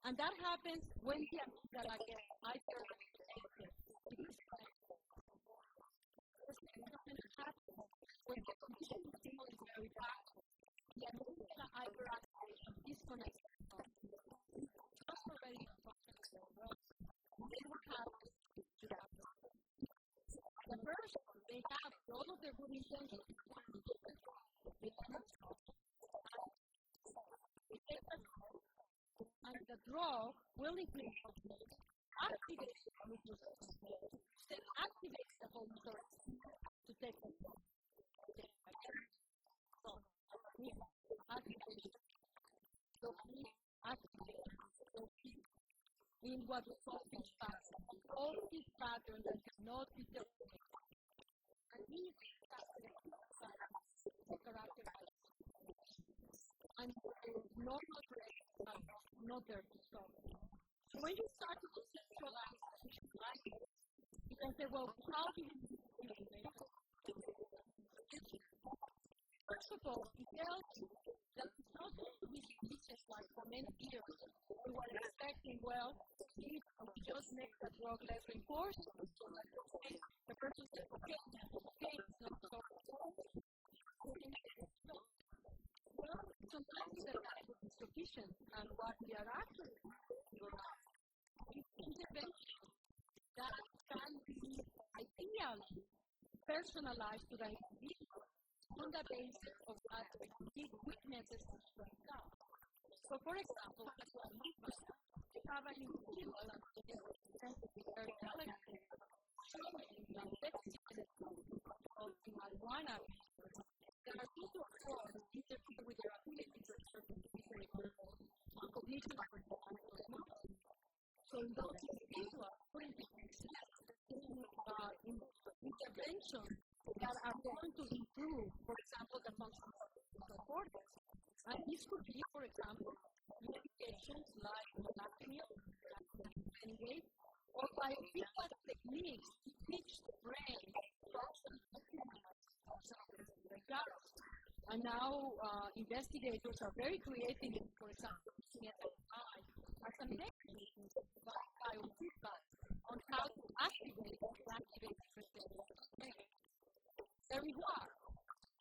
And that happens when the amygdala gets hyperactivated. When the condition of stimulus is very powerful, the amygdala hyperactivation disconnects the cortex. Just already then what happens to that? The person, they have all of their good intentions. They cannot stop. They take the drug, and the drug will increase activate the nucleus then activates the whole motor to take the drug. So, activation. In what we call pitch pattern. All these patterns that cannot be determined. And these patterns are characterized. And normal brain are not there to stop. So when you start to conceptualize issues like this, you can say, well, how do you do it? First of all, it tells you that it's not going to be delicious like for many years. We were expecting, well, if we just make the drug less reinforced, so that the person says, okay, it's not so well, sometimes the time is insufficient, and what we are actually doing is intervention that can be ideally personalized to the individual on the basis of what the weaknesses and strengths are. So, for example, you have an individual that is very elegant, showing the effectiveness of the marijuana. There are two or four that interfere with their ability to exert cognition of emotion. So, in those individuals, for intervention that are going to improve, for example, the function of the cortex. And this could be, for example, medications like modafinil, or biofeedback techniques to teach the brain functions of and now investigators are very creative in, for example, using MRI as a mechanism by biofeedback on how to activate or deactivate different things of the brain. The reward.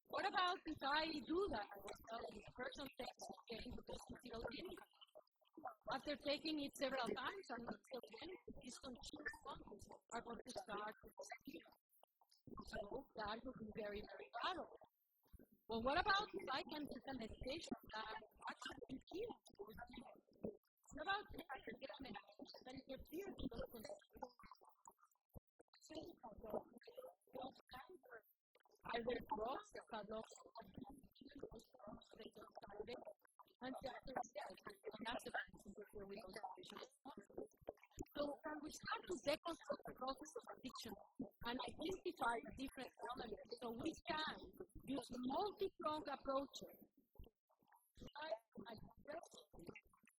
What about if I do that? Well, the person takes it because it's still getting it. After taking it several times and not still getting it, these consumer responses are going to start to disappear. So that would be very, very valuable. Well, what about if I can get a medication that actually heals? What about if I can get a medication that interferes with those conditions? either drugs that have lost they don't find it, and the other is death, and that's the mechanism before we go to addiction. So when we start to deconstruct the process of addiction and identify the different elements, so we can use multi-pronged approaches and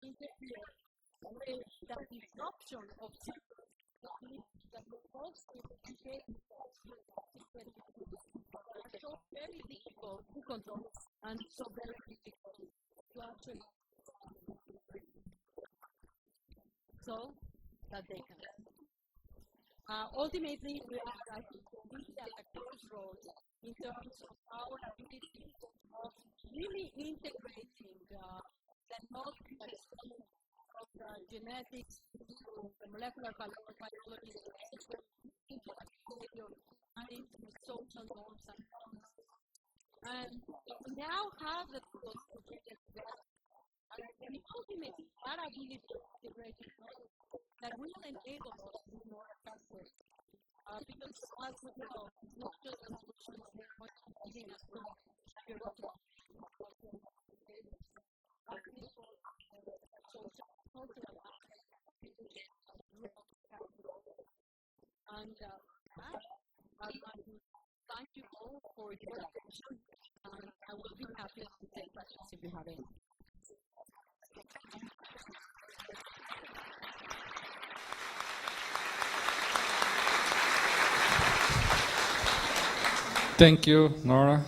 interfere with the disruption of symptoms that leads to the positive behavior are so very difficult to control and so very difficult to actually so that they can. Ultimately, we are, I think, at a crossroads in terms of our ability of really integrating the knowledge of the genetics, the molecular biology, into behavior, and into social norms and norms. And we now have the tools to bring it together. And ultimately, that ability to integrate that will enable us to be more effective. Because as we know, it's not just a solution of what we're using as well. You're talking about cultural and I'd like to thank you all for your attention, and I will be happy to take questions if you have any. Thank you, Nora.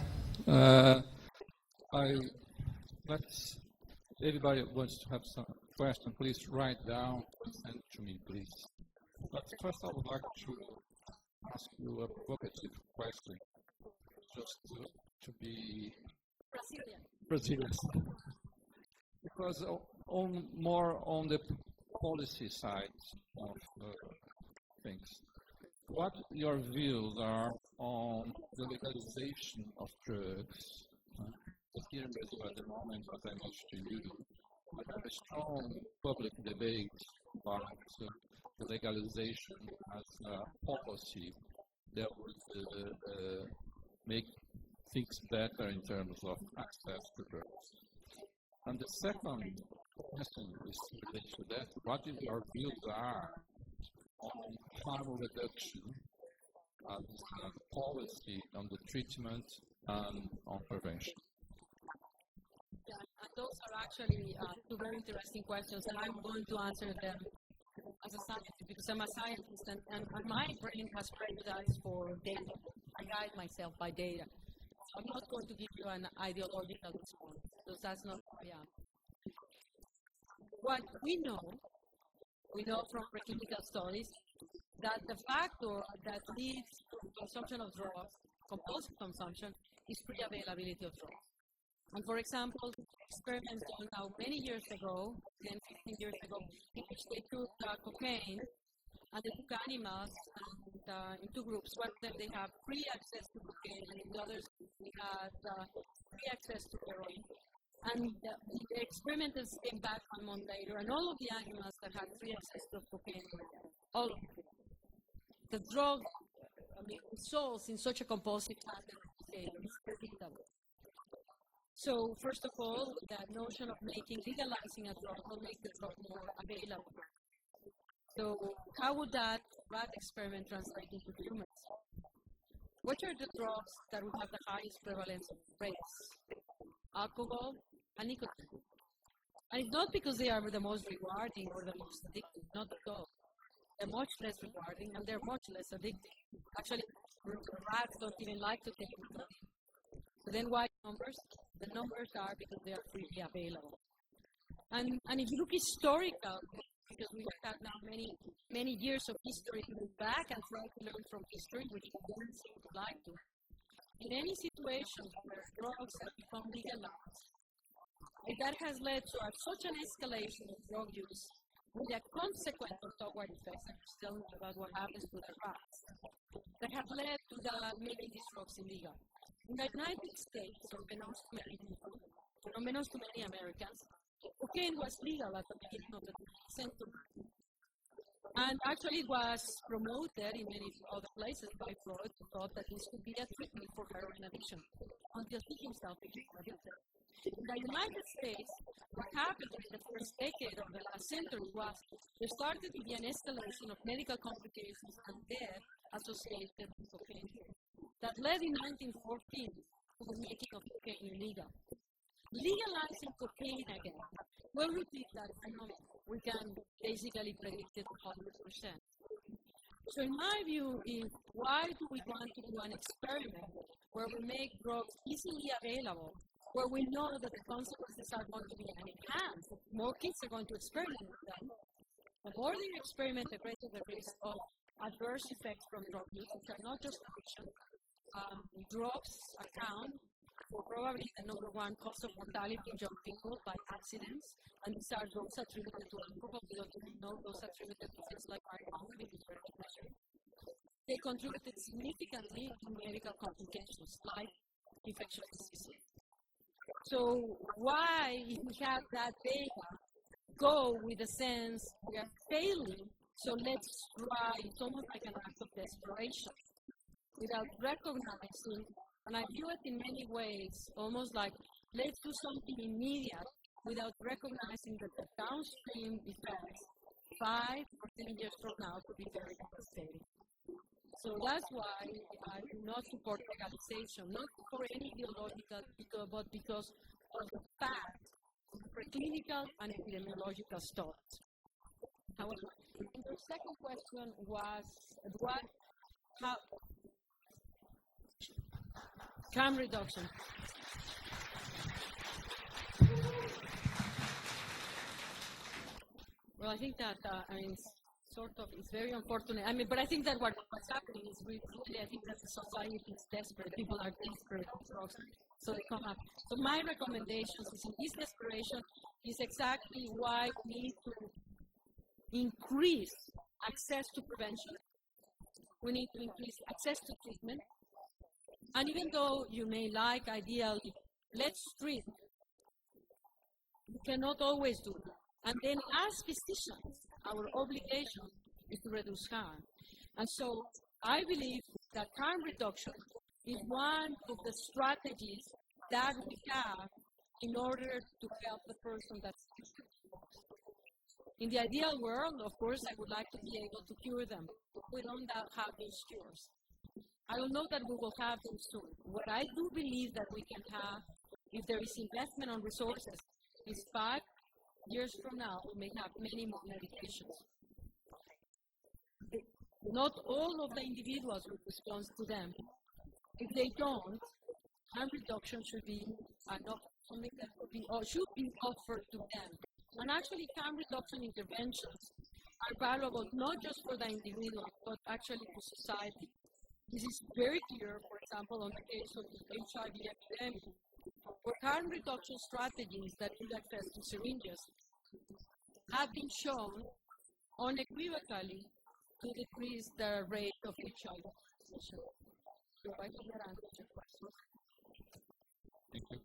Everybody wants to have some question. Please write down and send to me, please. But first, I would like to ask you a provocative question, just to be Brazilian. Because more on the policy side of things, what your views are on the legalization of drugs? Here in Brazil at the moment, as I mentioned to you, we have a strong public debate about the legalization as a policy that would make things better in terms of access to drugs. And the second question is related to that. What your views are on harm reduction as a policy on the treatment and on prevention? Yeah, and those are actually two very interesting questions, and I'm going to answer them as a scientist because I'm a scientist, and my brain has prioritized for data. I guide myself by data. So I'm not going to give you an ideological response because that's not who I am. What we know from preclinical studies that the factor that leads to consumption of drugs, compulsive consumption, is pre-availability of drugs. And for example, experiments done now many years ago, 10, 15 years ago, in which they took cocaine and they took animals and, in two groups. One of them they have free access to cocaine, and in the others they had free access to heroin. And the experimenters came back 1 month later, and all of the animals that had free access to cocaine, all of them. The drug results in such a compulsive pattern of behavior is predictable. So, first of all, that notion of legalizing a drug will make the drug more available. So, how would that rat experiment translate into humans? What are the drugs that would have the highest prevalence of rates? Alcohol and nicotine. And it's not because they are the most rewarding or the most addictive, not at all. They're much less rewarding and they're much less addictive. Actually, rats don't even like to take nicotine. So then why numbers? The numbers are because they are freely available. And if you look historical, because we have now many years of history to look back and try to learn from history, which we don't seem to like to. In any situation where drugs have become legalized, that has led to such an escalation of drug use with a consequent toward effects, and just telling you about what happens to the rats, that have led to making these drugs illegal. In the United States, unbeknownst to many people, unbeknownst to many Americans, cocaine was legal at the beginning of the 20th century. And actually it was promoted in many other places by Freud, who thought that this could be a treatment for heroin addiction, until he himself became addicted. In the United States, what happened in the first decade of the last century was there started to be an escalation of medical complications and death associated with cocaine that led in 1914 to the making of cocaine illegal. Legalizing cocaine again will repeat that phenomenon. We can basically predict it 100%. So in my view, why do we want to do an experiment where we make drugs easily available, where we know that the consequences are going to be enhanced, more kids are going to experiment with them. The more they experiment, the greater the risk of adverse effects from drug use, which are not just addiction. Drugs account for probably the number one cause of mortality in young people by accidents, and these are those attributed to alcohol. We don't even know those attributed to things like marijuana because it's very measured. They contributed significantly to medical complications like infectious diseases. So why, if we have that data, go with the sense we are failing, so let's try, it's almost like an act of desperation, without recognizing, and I view it in many ways, almost like let's do something immediate without recognizing that the downstream effects 5 or 10 years from now could be very devastating. So that's why I do not support legalization, not for any ideological, but because of the fact of preclinical and epidemiological studies. However, the second question was how harm reduction. Well, I think that, it's very unfortunate. But I think that what's happening is really, I think that the society is desperate. People are desperate for drugs, so they come up. So my recommendations is in this desperation is exactly why we need to increase access to prevention. We need to increase access to treatment. And even though you may like ideally, let's treat, we cannot always do that. And then as physicians, our obligation is to reduce harm. And so I believe that harm reduction is one of the strategies that we have in order to help the person that's addicted to drugs. In the ideal world, of course, I would like to be able to cure them. We don't have those cures. I don't know that we will have them soon. What I do believe that we can have, if there is investment on resources, is 5 years from now, we may have many more medications. Not all of the individuals will respond to them. If they don't, harm reduction should be something that could be or should be offered to them. And actually, harm reduction interventions are valuable not just for the individual, but actually for society. This is very clear, for example, on the case of the HIV epidemic, where harm reduction strategies that give access to syringes have been shown unequivocally to decrease the rate of HIV transmission. So I hope that answers your question. Thank you.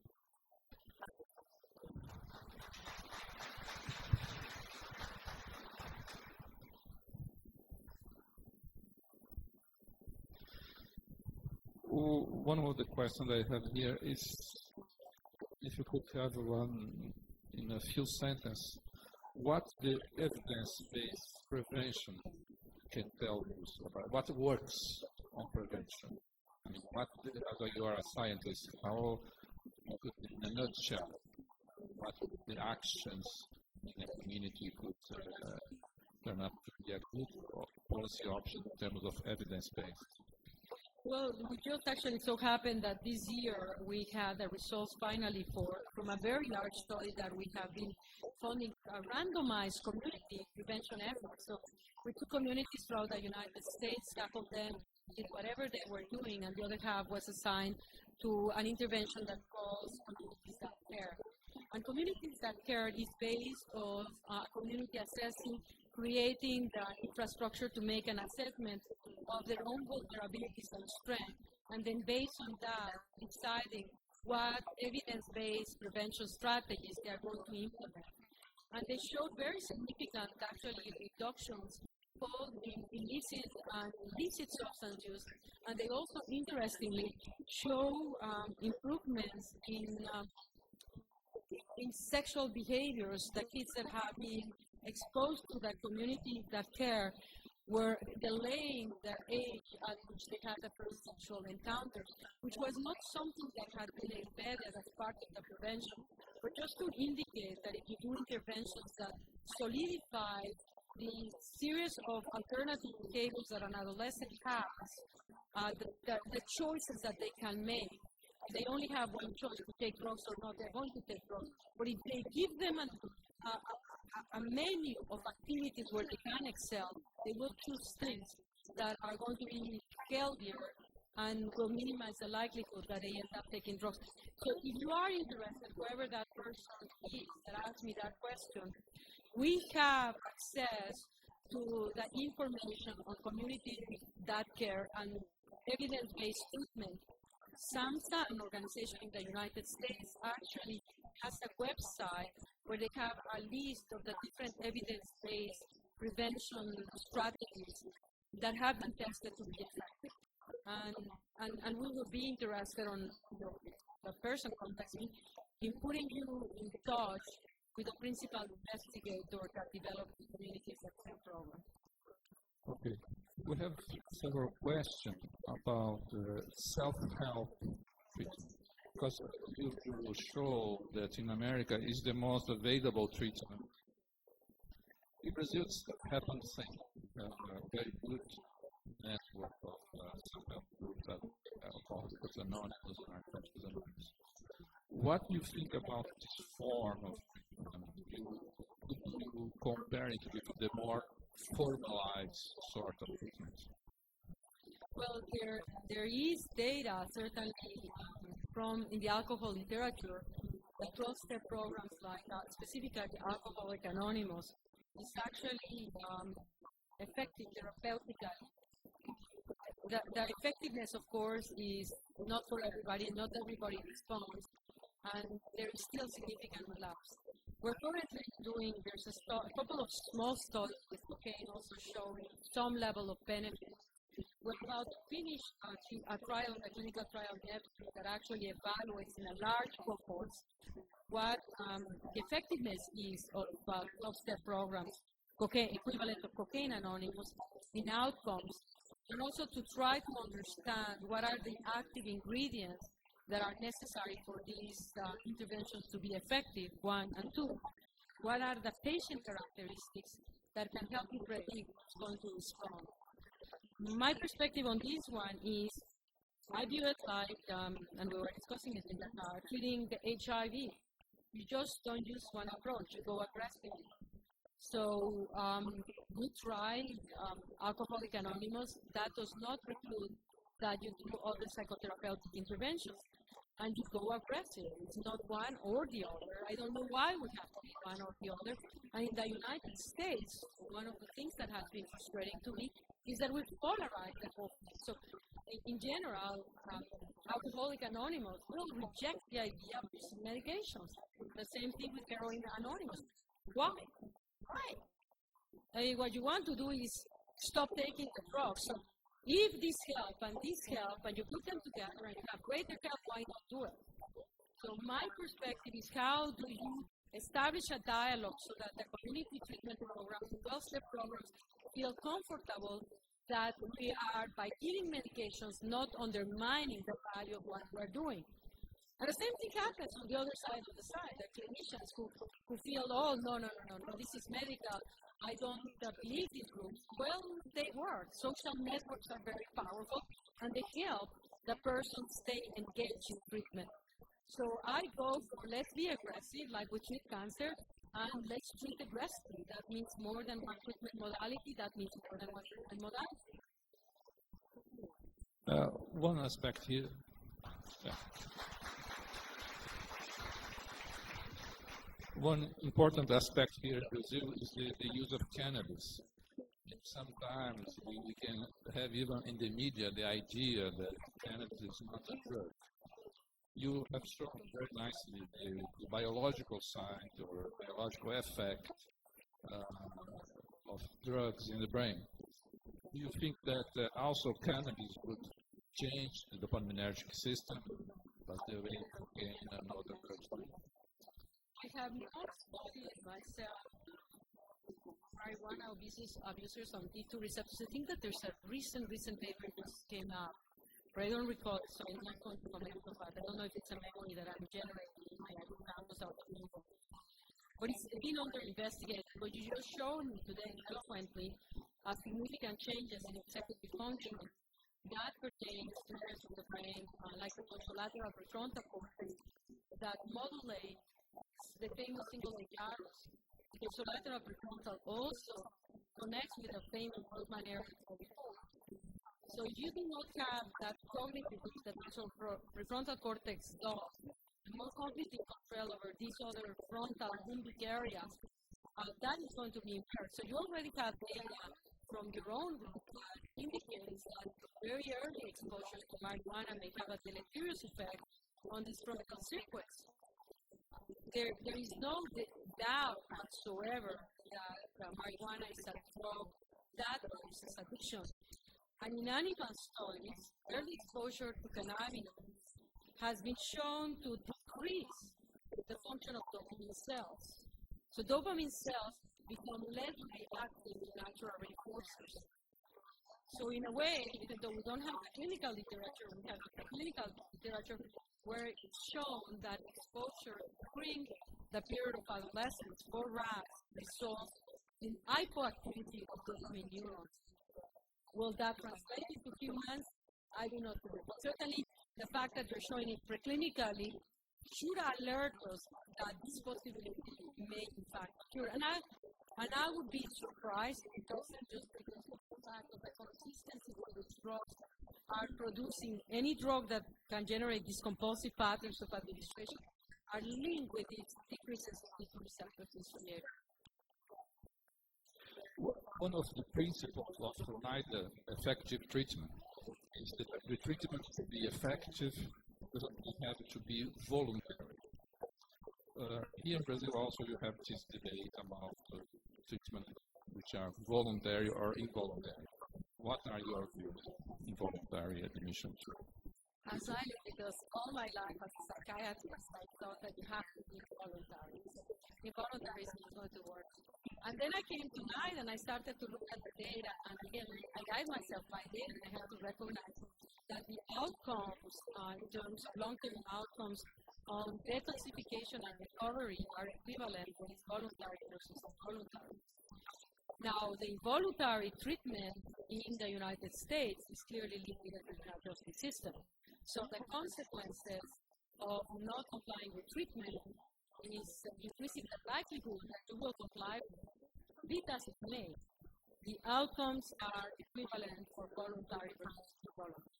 One of the questions I have here is if you could have one in a few sentences, what the evidence-based prevention can tell us about what works on prevention. As you are a scientist, how, in a nutshell, what the actions in a community could turn out to be a good policy option in terms of evidence-based? Well, we just actually so happened that this year we had the results finally from a very large study that we have been funding a randomized community prevention effort. So we took communities throughout the United States, half of them did whatever they were doing, and the other half was assigned to an intervention that calls communities that care. And communities that care is based on community assessing, creating the infrastructure to make an assessment of their own vulnerabilities and strengths, and then based on that, deciding what evidence-based prevention strategies they are going to implement. And they showed very significant, actually, reductions both in illicit and licit substance use, and they also, interestingly, show improvements in sexual behaviors. The kids that have been exposed to that community that care were delaying the age at which they had the first sexual encounter, which was not something that had been embedded as part of the prevention, but just to indicate that if you do interventions that solidify the series of alternative behaviors that an adolescent has, the choices that they can make. They only have one choice, to take drugs or not, they're going to take drugs. But if they give them a menu of activities where they can excel, they will choose things that are going to be healthier and will minimize the likelihood that they end up taking drugs. So if you are interested, whoever that person is that asked me that question, we have access to the information on community that care and evidence-based treatment. SAMHSA, an organization in the United States, actually has a website where they have a list of the different evidence-based prevention strategies that have been tested to be effective. And we will be interested on the person contacts me in putting you in touch with the principal investigator that developed the community success program. Okay. We have several questions about self-help treatment, because you will show that in America is the most available treatment. In Brazil, it's happened the same. We have a very good network of self-help groups that Alcoholics Anonymous and Efeitos Anonymous. What do you think about this form of treatment? You compare it with the more formalized sort of treatment? Well, there is data, certainly, from in the alcohol literature, that 12-step programs like specifically Alcoholics Anonymous is actually effective therapeutically. The effectiveness, of course, is not for everybody. Not everybody responds, and there is still significant relapse. We're currently there's a couple of small studies with cocaine also showing some level of benefit. We're about to finish a clinical trial that actually evaluates in a large cohort what the effectiveness is of 12-step programs, equivalent of Cocaine Anonymous, in outcomes, and also to try to understand what are the active ingredients that are necessary for these interventions to be effective, one, and two, what are the patient characteristics that can help you predict who's going to respond. My perspective on this one is, I view it like, and we were discussing it in the car, treating the HIV. You just don't use one approach, you go aggressively. So we tried Alcoholics Anonymous. That does not preclude that you do other psychotherapeutic interventions. And you go aggressive. It's not one or the other. I don't know why we have to be one or the other. And in the United States, one of the things that has been frustrating to me is that we've polarized the whole thing. So in general, Alcoholics Anonymous will reject the idea of using medications. The same thing with Heroin Anonymous. Why? What you want to do is stop taking the drugs. So if this help, and you put them together and you have greater help, why not do it? So my perspective is, how do you establish a dialogue so that the community treatment programs, 12-step programs, feel comfortable that we are, by giving medications, not undermining the value of what we're doing. And the same thing happens on the other side of the side, the clinicians who feel, oh, no, this is medical, I don't believe these groups. Well, they work. Social networks are very powerful, and they help the person stay engaged in treatment. So I go for, let's be aggressive, like we treat cancer, and let's treat aggressively. That means more than one treatment modality, that means more than one treatment modality. One aspect here. Yeah. One important aspect here in Brazil is the use of cannabis. And sometimes we can have even in the media the idea that cannabis is not a drug. You have shown very nicely the biological side or biological effect of drugs in the brain. Do you think that also cannabis would change the dopaminergic system, but the way cocaine and other drugs do? I have not studied myself marijuana abusers on D2 receptors. I think that there's a recent paper that came out, but I don't recall it, so I'm not going to comment on that. I don't know if it's a memory that I'm generating in my campus out of Europe. But it's been under investigation. What you just showed me today eloquently are significant changes in executive functioning that pertains to areas of the brain, like the contralateral prefrontal cortex, that modulate the famous single gyrus. The contralateral prefrontal also connects with the famous Goldman area. So if you do not have that cognitive, which the prefrontal cortex does, more cognitive control over these other frontal limbic areas, that is going to be impaired. So you already have data from your own group that indicates that very early exposure to marijuana may have a deleterious effect on these frontal circuits. There is no doubt whatsoever that marijuana is a drug that causes addiction. And in animal studies, early exposure to cannabinoids has been shown to decrease the function of dopamine cells. So dopamine cells become less reactive to natural reinforcers. So in a way, even though we don't have the clinical literature, we have the clinical literature where it's shown that exposure during the period of adolescence for rats results in hypoactivity of dopamine neurons. Will that translate into humans? I do not know. But certainly, the fact that you're showing it preclinically should alert us that this possibility may in fact occur. And I would be surprised if it doesn't, just because of the fact of the consistency with which drugs are producing. Any drug that can generate these compulsive patterns of administration are linked with these decreases in D2 receptors in cellular. One of the principles of NIDA effective treatment is that the treatment to be effective doesn't have to be voluntary. Here in Brazil also you have this debate about treatment which are voluntary or involuntary. What are your views on involuntary admission? As I look, because all my life as a psychiatrist, I thought that you have to be voluntary. Involuntary is not going to work. And then I came to NIDA and I started to look at the data, and again, I guide myself by data, and I have to recognize that the outcomes in terms of long-term outcomes on detoxification and recovery are equivalent when it's voluntary versus involuntary. Now, the involuntary treatment in the United States is clearly limited to the criminal justice system. So the consequences of not complying with treatment is increasing the likelihood that you will comply with it. Be it as it may, the outcomes are equivalent for voluntary versus involuntary.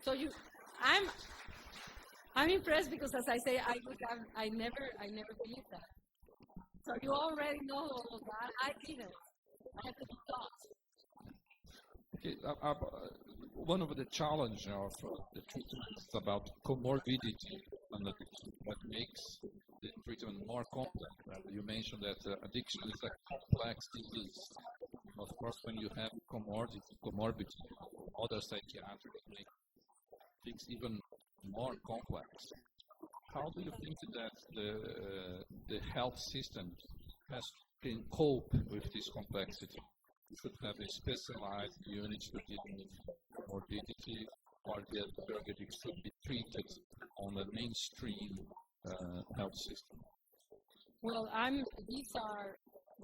So I'm impressed because, as I say, I never believed that. So you already know all of that. I didn't. I have to be taught. Okay, one of the challenges of the treatment is about comorbidity and addiction. That makes the treatment more complex. You mentioned that addiction is a complex disease. Of course, when you have comorbidity, other psychiatric make things even more complex. How do you think that the health system can cope with this complexity? You should have a specialized unit to deal with morbidity, or the drug addicts should be treated on the mainstream health system. Well, these are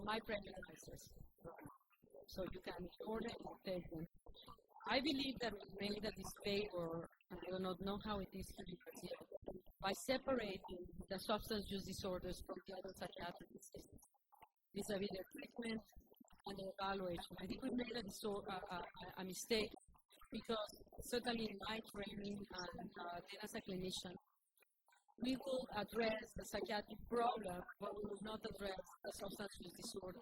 my preferences, so you can ignore them or take them. I believe that we made a disfavor, and I do not know how it is to be Brazil, by separating the substance use disorders from the other psychiatric diseases vis-a-vis their treatment and the evaluation. I think we made a mistake because certainly in my training and then as a clinician, we will address the psychiatric problem, but we will not address the substance use disorder.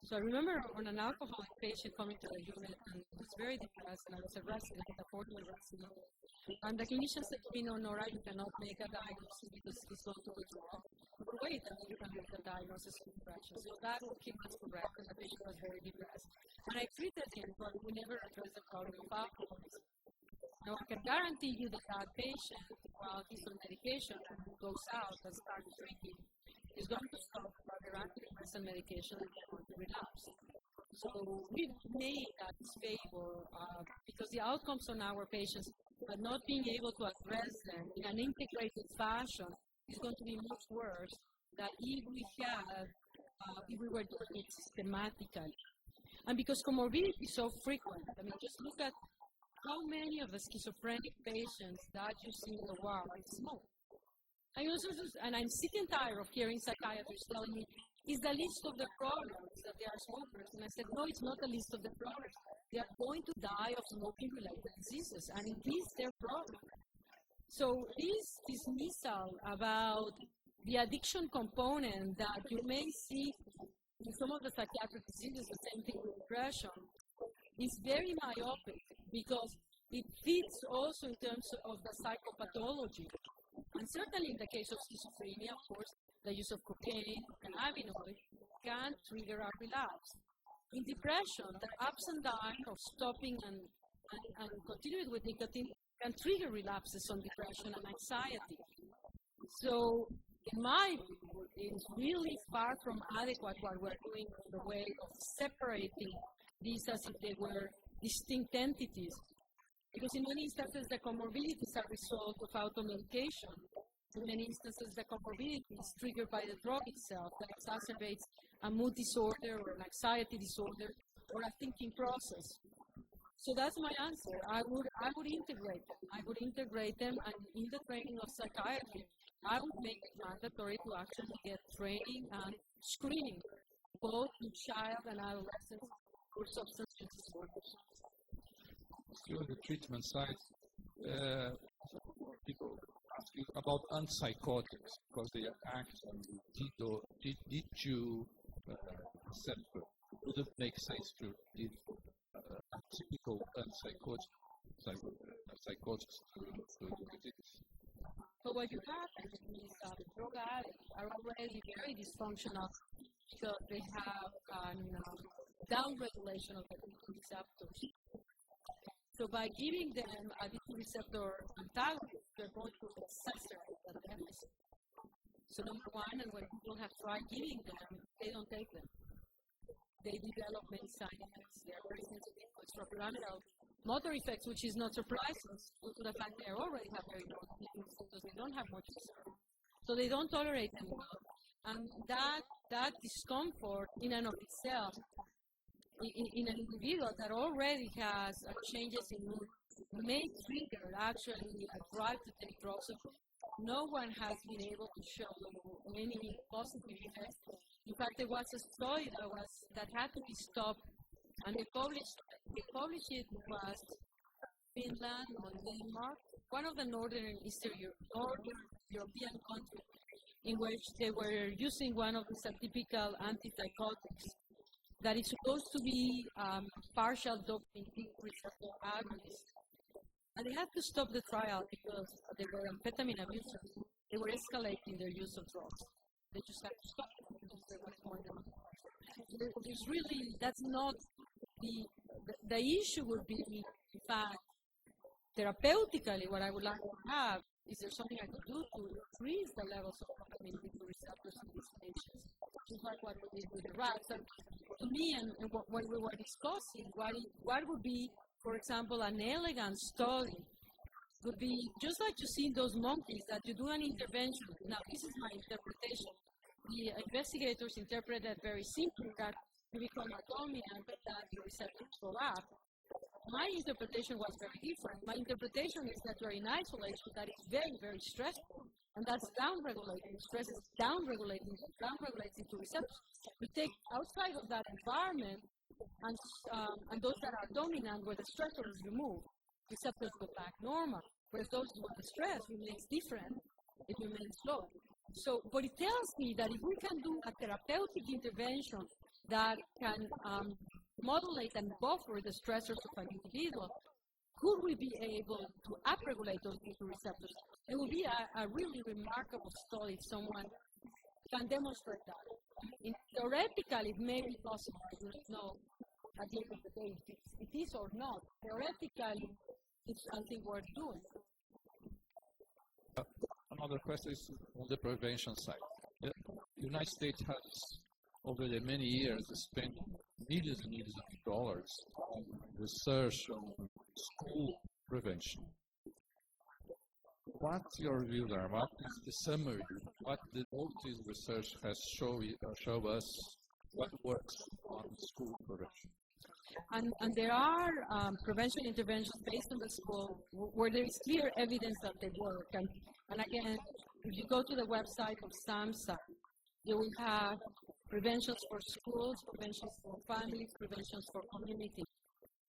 So I remember on an alcoholic patient coming to the unit and he was very depressed, and I was a resident, a 4-year resident. And the clinician said to me, "No, Nora, you cannot make a diagnosis because he's going to withdraw. overweight, and you can make a diagnosis of depression. So that came as correct, and the patient was very depressed. And I treated him, but we never addressed the problem of alcoholism. Now, I can guarantee you that that patient, while he's on medication and goes out and starts drinking, is going to stop their antidepressant medication and they're going to relapse. So we've made that favor because the outcomes on our patients, but not being able to address them in an integrated fashion, is going to be much worse than if we were doing it systematically. And because comorbidity is so frequent, I mean, just look at how many of the schizophrenic patients that you see in the world smoke. And I'm sick and tired of hearing psychiatrists telling me, is the list of the problems that they are smokers? And I said, no, it's not a list of the problems. They are going to die of smoking-related diseases, and it is their problem. So this dismissal about the addiction component that you may see in some of the psychiatric diseases, the same thing with depression, is very myopic because it fits also in terms of the psychopathology. And certainly in the case of schizophrenia, of course, the use of cocaine, cannabinoid, can trigger a relapse. In depression, the ups and downs of stopping and continuing with nicotine can trigger relapses on depression and anxiety. So, in my view, it's really far from adequate what we're doing in the way of separating these as if they were distinct entities. Because in many instances, the comorbidity is a result of automedication. In many instances, the comorbidity is triggered by the drug itself that exacerbates a mood disorder or an anxiety disorder or a thinking process. So that's my answer. I would integrate them. I would integrate them, and in the training of psychiatry, I would make it mandatory to actually get training and screening, both in child and adolescents for substance use disorders. Still on the treatment side, people ask you about antipsychotics because they act on the D2 receptor. Would it make sense to give a typical psychotics to look at it? So what you have is drug addicts are already very dysfunctional because they have downregulation of the D2 receptors. So by giving them a D2 receptor antagonist, they're going to exacerbate that deficit. So number one, and when people have tried giving them, they don't take them. They develop many side effects. They are very sensitive to extrapyramidal motor effects, which is not surprising due to the fact they already have very low symptoms. They don't have much reserve. So they don't tolerate them well. And that discomfort in and of itself, in an individual that already has changes in mood, may trigger actually a drive to take drugs. No one has been able to show any positive effects. In fact, there was a study that had to be stopped, and they published it was Finland or Denmark, one of the Northern European countries, in which they were using one of these atypical antipsychotics that is supposed to be partial dopamine receptor agonist. And they had to stop the trial because they were amphetamine abusers. They were escalating their use of drugs. They just had to stop it because there was more than there's really, that's not the issue would be, in fact, therapeutically, what I would like to have is there something I could do to increase the levels of dopamine receptors in these patients? Just like what we did with the rats. And to me, and what we were discussing, what would be, for example, an elegant study would be just like you see in those monkeys that you do an intervention. Now, this is my interpretation. The investigators interpret that very simply, that you become a dominant, but that your receptors go up. My interpretation was very different. My interpretation is that you're in isolation, that is very, very stressful, and that's downregulating. Stress is downregulating to receptors. We take outside of that environment, and those that are dominant, where the stressor is removed, receptors go back normal. Whereas those with the stress remains different, it remains low. So, but it tells me that if we can do a therapeutic intervention that can modulate and buffer the stressors of an individual, could we be able to upregulate those D2 receptors? It would be a really remarkable study if someone can demonstrate that. Theoretically, it may be possible. I do not know at the end of the day if it is or not. Theoretically, it's something worth doing. Another question is on the prevention side. The United States has, over the many years, spent millions and millions of dollars on research on school prevention. What's your view there? What is the summary? What all this research has show us? What works on school prevention? And there are prevention interventions based on the school where there is clear evidence that they work. And again, if you go to the website of SAMHSA, you will have preventions for schools, preventions for families, preventions for community.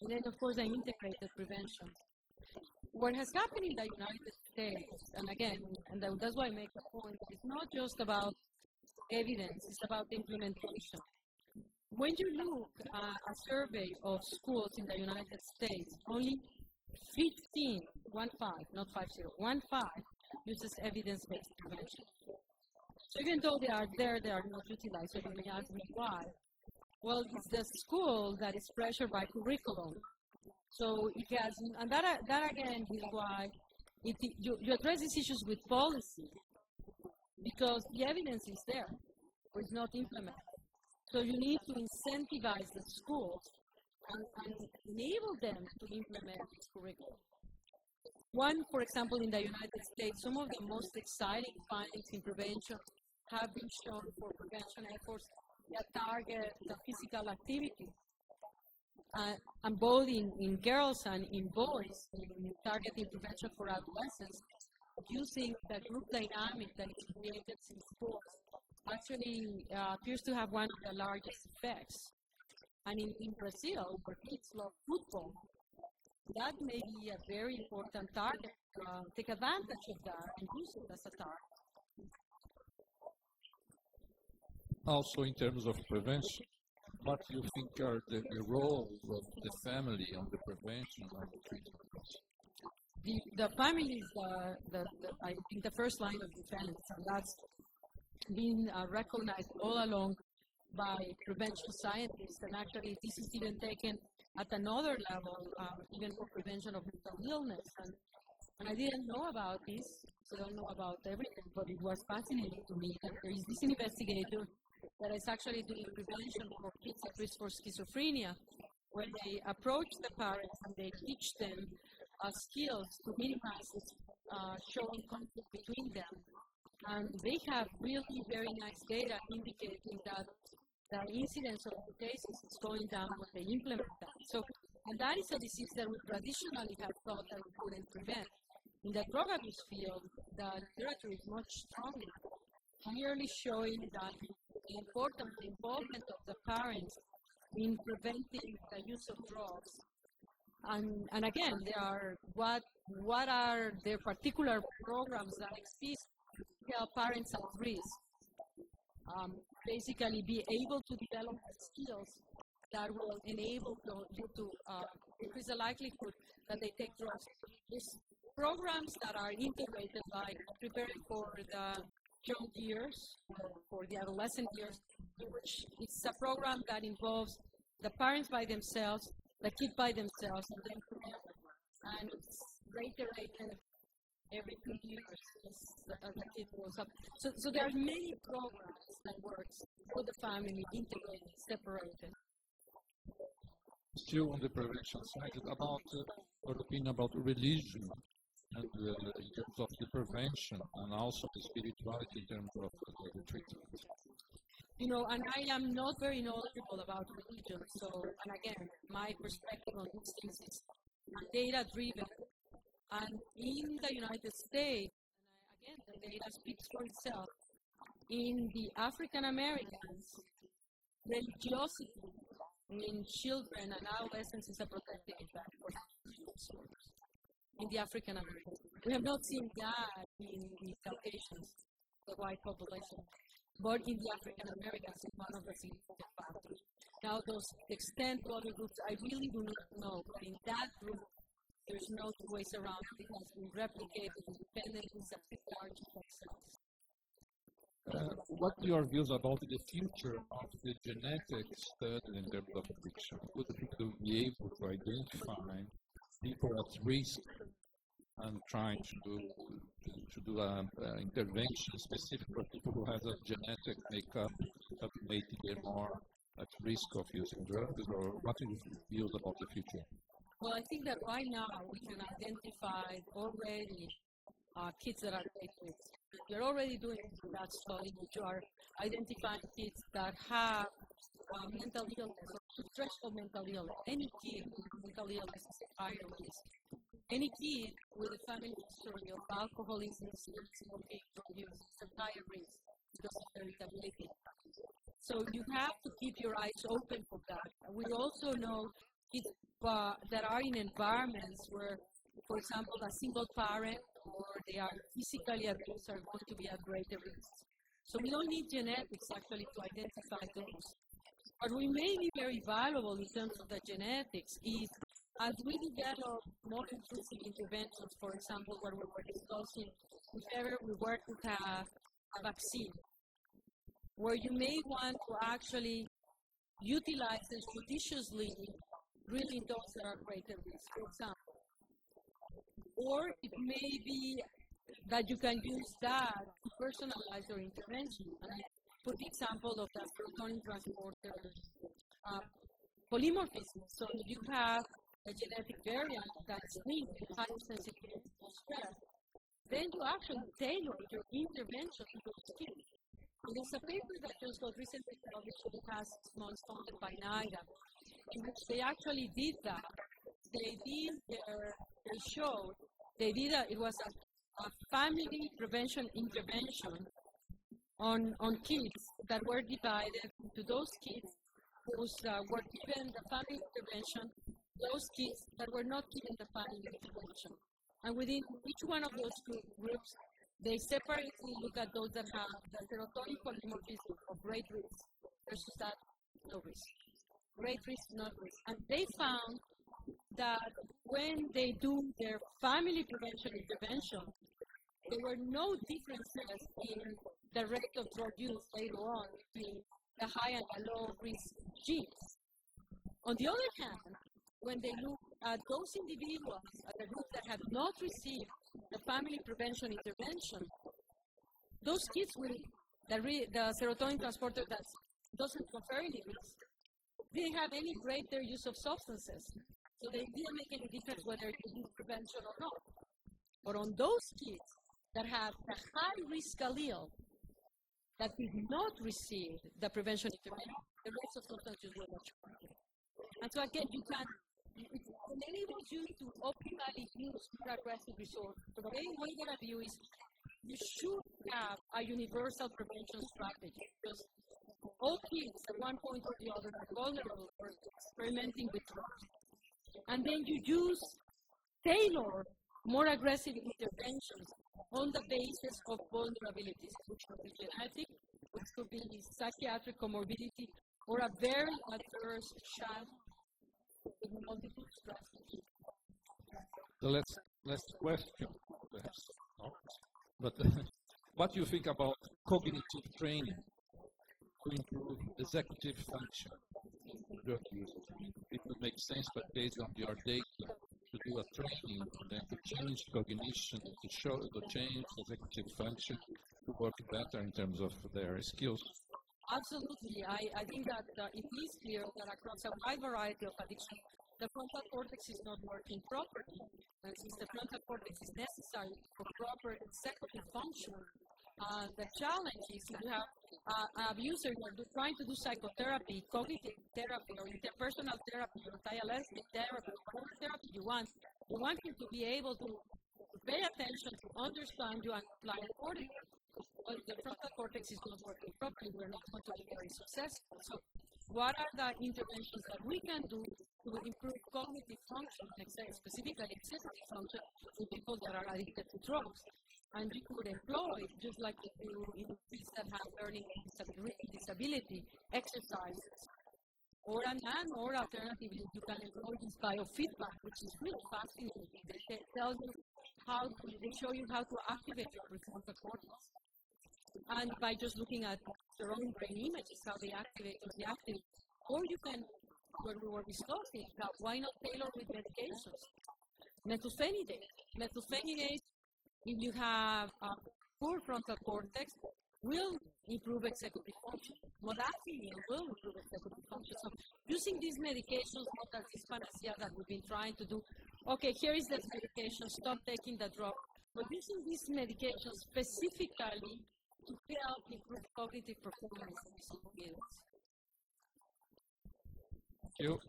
And then, of course, an integrated prevention. What has happened in the United States, and again, and that's why I make the point, it's not just about evidence, it's about implementation. When you look at a survey of schools in the United States, only 15, 15, uses evidence-based prevention. So even though they are there, they are not utilized. So you may ask me why. Well, it's the school that is pressured by curriculum. So it has, and that again is why you address these issues with policy, because the evidence is there, but it's not implemented. So you need to incentivize the schools and enable them to implement this curriculum. One, for example, in the United States, some of the most exciting findings in prevention have been shown for prevention efforts that target the physical activity. And both in girls and in boys, in targeting prevention for adolescents, using the group dynamic that is created in sports actually appears to have one of the largest effects. And in Brazil, where kids love football, that may be a very important target. Take advantage of that and use it as a target. Also, in terms of prevention, what do you think are the roles of the family on the prevention and the treatment? The family is I think the first line of defense, and that's been recognized all along by prevention scientists. And actually, this is even taken at another level, even for prevention of mental illness. And I didn't know about this, so I don't know about everything, but it was fascinating to me that there is this investigator that is actually doing prevention for kids at risk for schizophrenia, where they approach the parents and they teach them skills to minimize this showing conflict between them. And they have really very nice data indicating that the incidence of the cases is going down when they implement that. So, and that is a disease that we traditionally have thought that we couldn't prevent. In the drug abuse field, the literature is much stronger, clearly showing that the involvement of the parents in preventing the use of drugs. And again, there are what are the particular programs that exist to help parents at risk basically be able to develop skills that will enable you to increase the likelihood that they take drugs. There's programs that are integrated, like preparing for the young years, for the adolescent years, which it's a program that involves the parents by themselves, the kid by themselves, and then together. And it's reiterated every 2 years as the kid grows up. So there are many programs that work for the family, integrated, separated. Still on the prevention side, about your opinion about religion and in terms of the prevention and also the spirituality in terms of the treatment. You know, and I am not very knowledgeable about religion, so, and again, my perspective on these things is data-driven. And in the United States, and again, the data speaks for itself, in the African Americans, religiosity in children and adolescents is a protective effect for disorders. In the African Americans, we have not seen that in the Caucasians, the white population, but in the African Americans, it's one of the significant factors. Now, those extend to other groups, I really do not know, but in that group, there's no two ways around it. It has been replicated independently, large effect cells. What are your views about the future of the genetic study in terms of addiction? Would people be able to identify people at risk and trying to do an intervention specific for people who have a genetic makeup that make them more at risk of using drugs, or what are your views about the future? Well, I think that right now we can identify already kids that are at risk. You're already doing that study, which you are identifying kids that have mental illness or threshold mental illness. Any kid with mental illness is a higher risk. Any kid with a family history of alcoholism, smoking, drug use is a higher risk because of irritability. So you have to keep your eyes open for that. We also know kids that are in environments where, for example, a single parent or they are physically abused are going to be at greater risk. So we don't need genetics actually to identify those. What we may be very valuable in terms of the genetics is as we develop more intrusive interventions, for example, what we were discussing, if ever we were to have a vaccine, where you may want to actually utilize this judiciously, really those that are greater risk, for example. Or it may be that you can use that to personalize your intervention. And I put the example of the serotonin transporter polymorphism. So if you have a genetic variant that's linked to high sensitivity to stress, then you actually tailor your intervention to those kids. And there's a paper that just got recently published in the past 6 months funded by NIDA, in which they actually did that. It was a family prevention intervention on kids that were divided into those kids who were given the family intervention, those kids that were not given the family intervention. And within each one of those two groups, they separately look at those that have the serotonin polymorphism of great risk versus that no risk. Great risk, not risk. And they found that when they do their family prevention intervention, there were no differences in the rate of drug use later on between the high and the low risk genes. On the other hand, when they look at those individuals, at the group that had not received the family prevention intervention, those kids with the serotonin transporter that doesn't confer any risk, didn't have any greater use of substances. So they didn't make any difference whether you do prevention or not. But on those kids that have the high risk allele that did not receive the prevention intervention, the rates of substance use were much higher. And so again, it enables you to optimally use more aggressive resources. So the way that I view is you should have a universal prevention strategy because all kids at one point or the other are vulnerable for experimenting with drugs. And then you tailor more aggressive interventions on the basis of vulnerabilities, which could be genetic, which could be psychiatric comorbidity, or a very adverse child with multiple stresses. The last question, perhaps not, but what do you think about cognitive training to improve executive function in drug users? It would make sense, but based on your data, to do a training for them to change cognition, to change executive function, to work better in terms of their skills. Absolutely. I think that it is clear that across a wide variety of addictions, the frontal cortex is not working properly. And since the frontal cortex is necessary for proper executive function, the challenge is if you have an abuser who are trying to do psychotherapy, cognitive therapy, or interpersonal therapy, or dialectic therapy, whatever therapy you want him to be able to pay attention, to understand you, and apply accordingly. But if the frontal cortex is not working properly, we're not going to be very successful. So what are the interventions that we can do to improve cognitive function, specifically executive function, in people that are addicted to drugs? And you could employ, just like you do in kids that have learning disability, exercises. Or alternatively, you can employ this biofeedback, which is really fascinating. They tell you they show you how to activate your prefrontal cortex. and by just looking at their own brain images, how they activate or deactivate. Or you can, where we were discussing, why not tailor with medications? Methylphenidate, if you have a poor frontal cortex, will improve executive function. Modafinil will improve executive function. So using these medications, not as this panacea that we've been trying to do, okay, here is the medication, stop taking the drug, but using these medications specifically to help improve cognitive performance in these individuals. Thank you.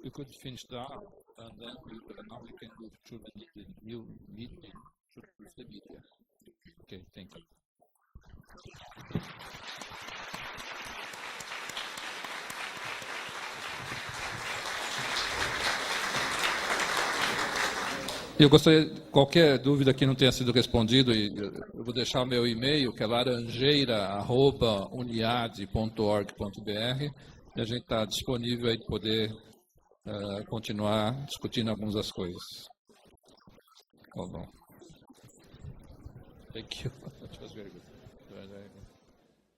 We could finish that, and then now we can go to the new meeting. The media. Okay, thank you. Eu gostaria, qualquer dúvida que não tenha sido respondido, eu vou deixar o meu e-mail, que é laranjeira@uniad.org.br, e a gente está disponível aí de poder continuar discutindo algumas das coisas. Tá bom. Thank you. That was very good.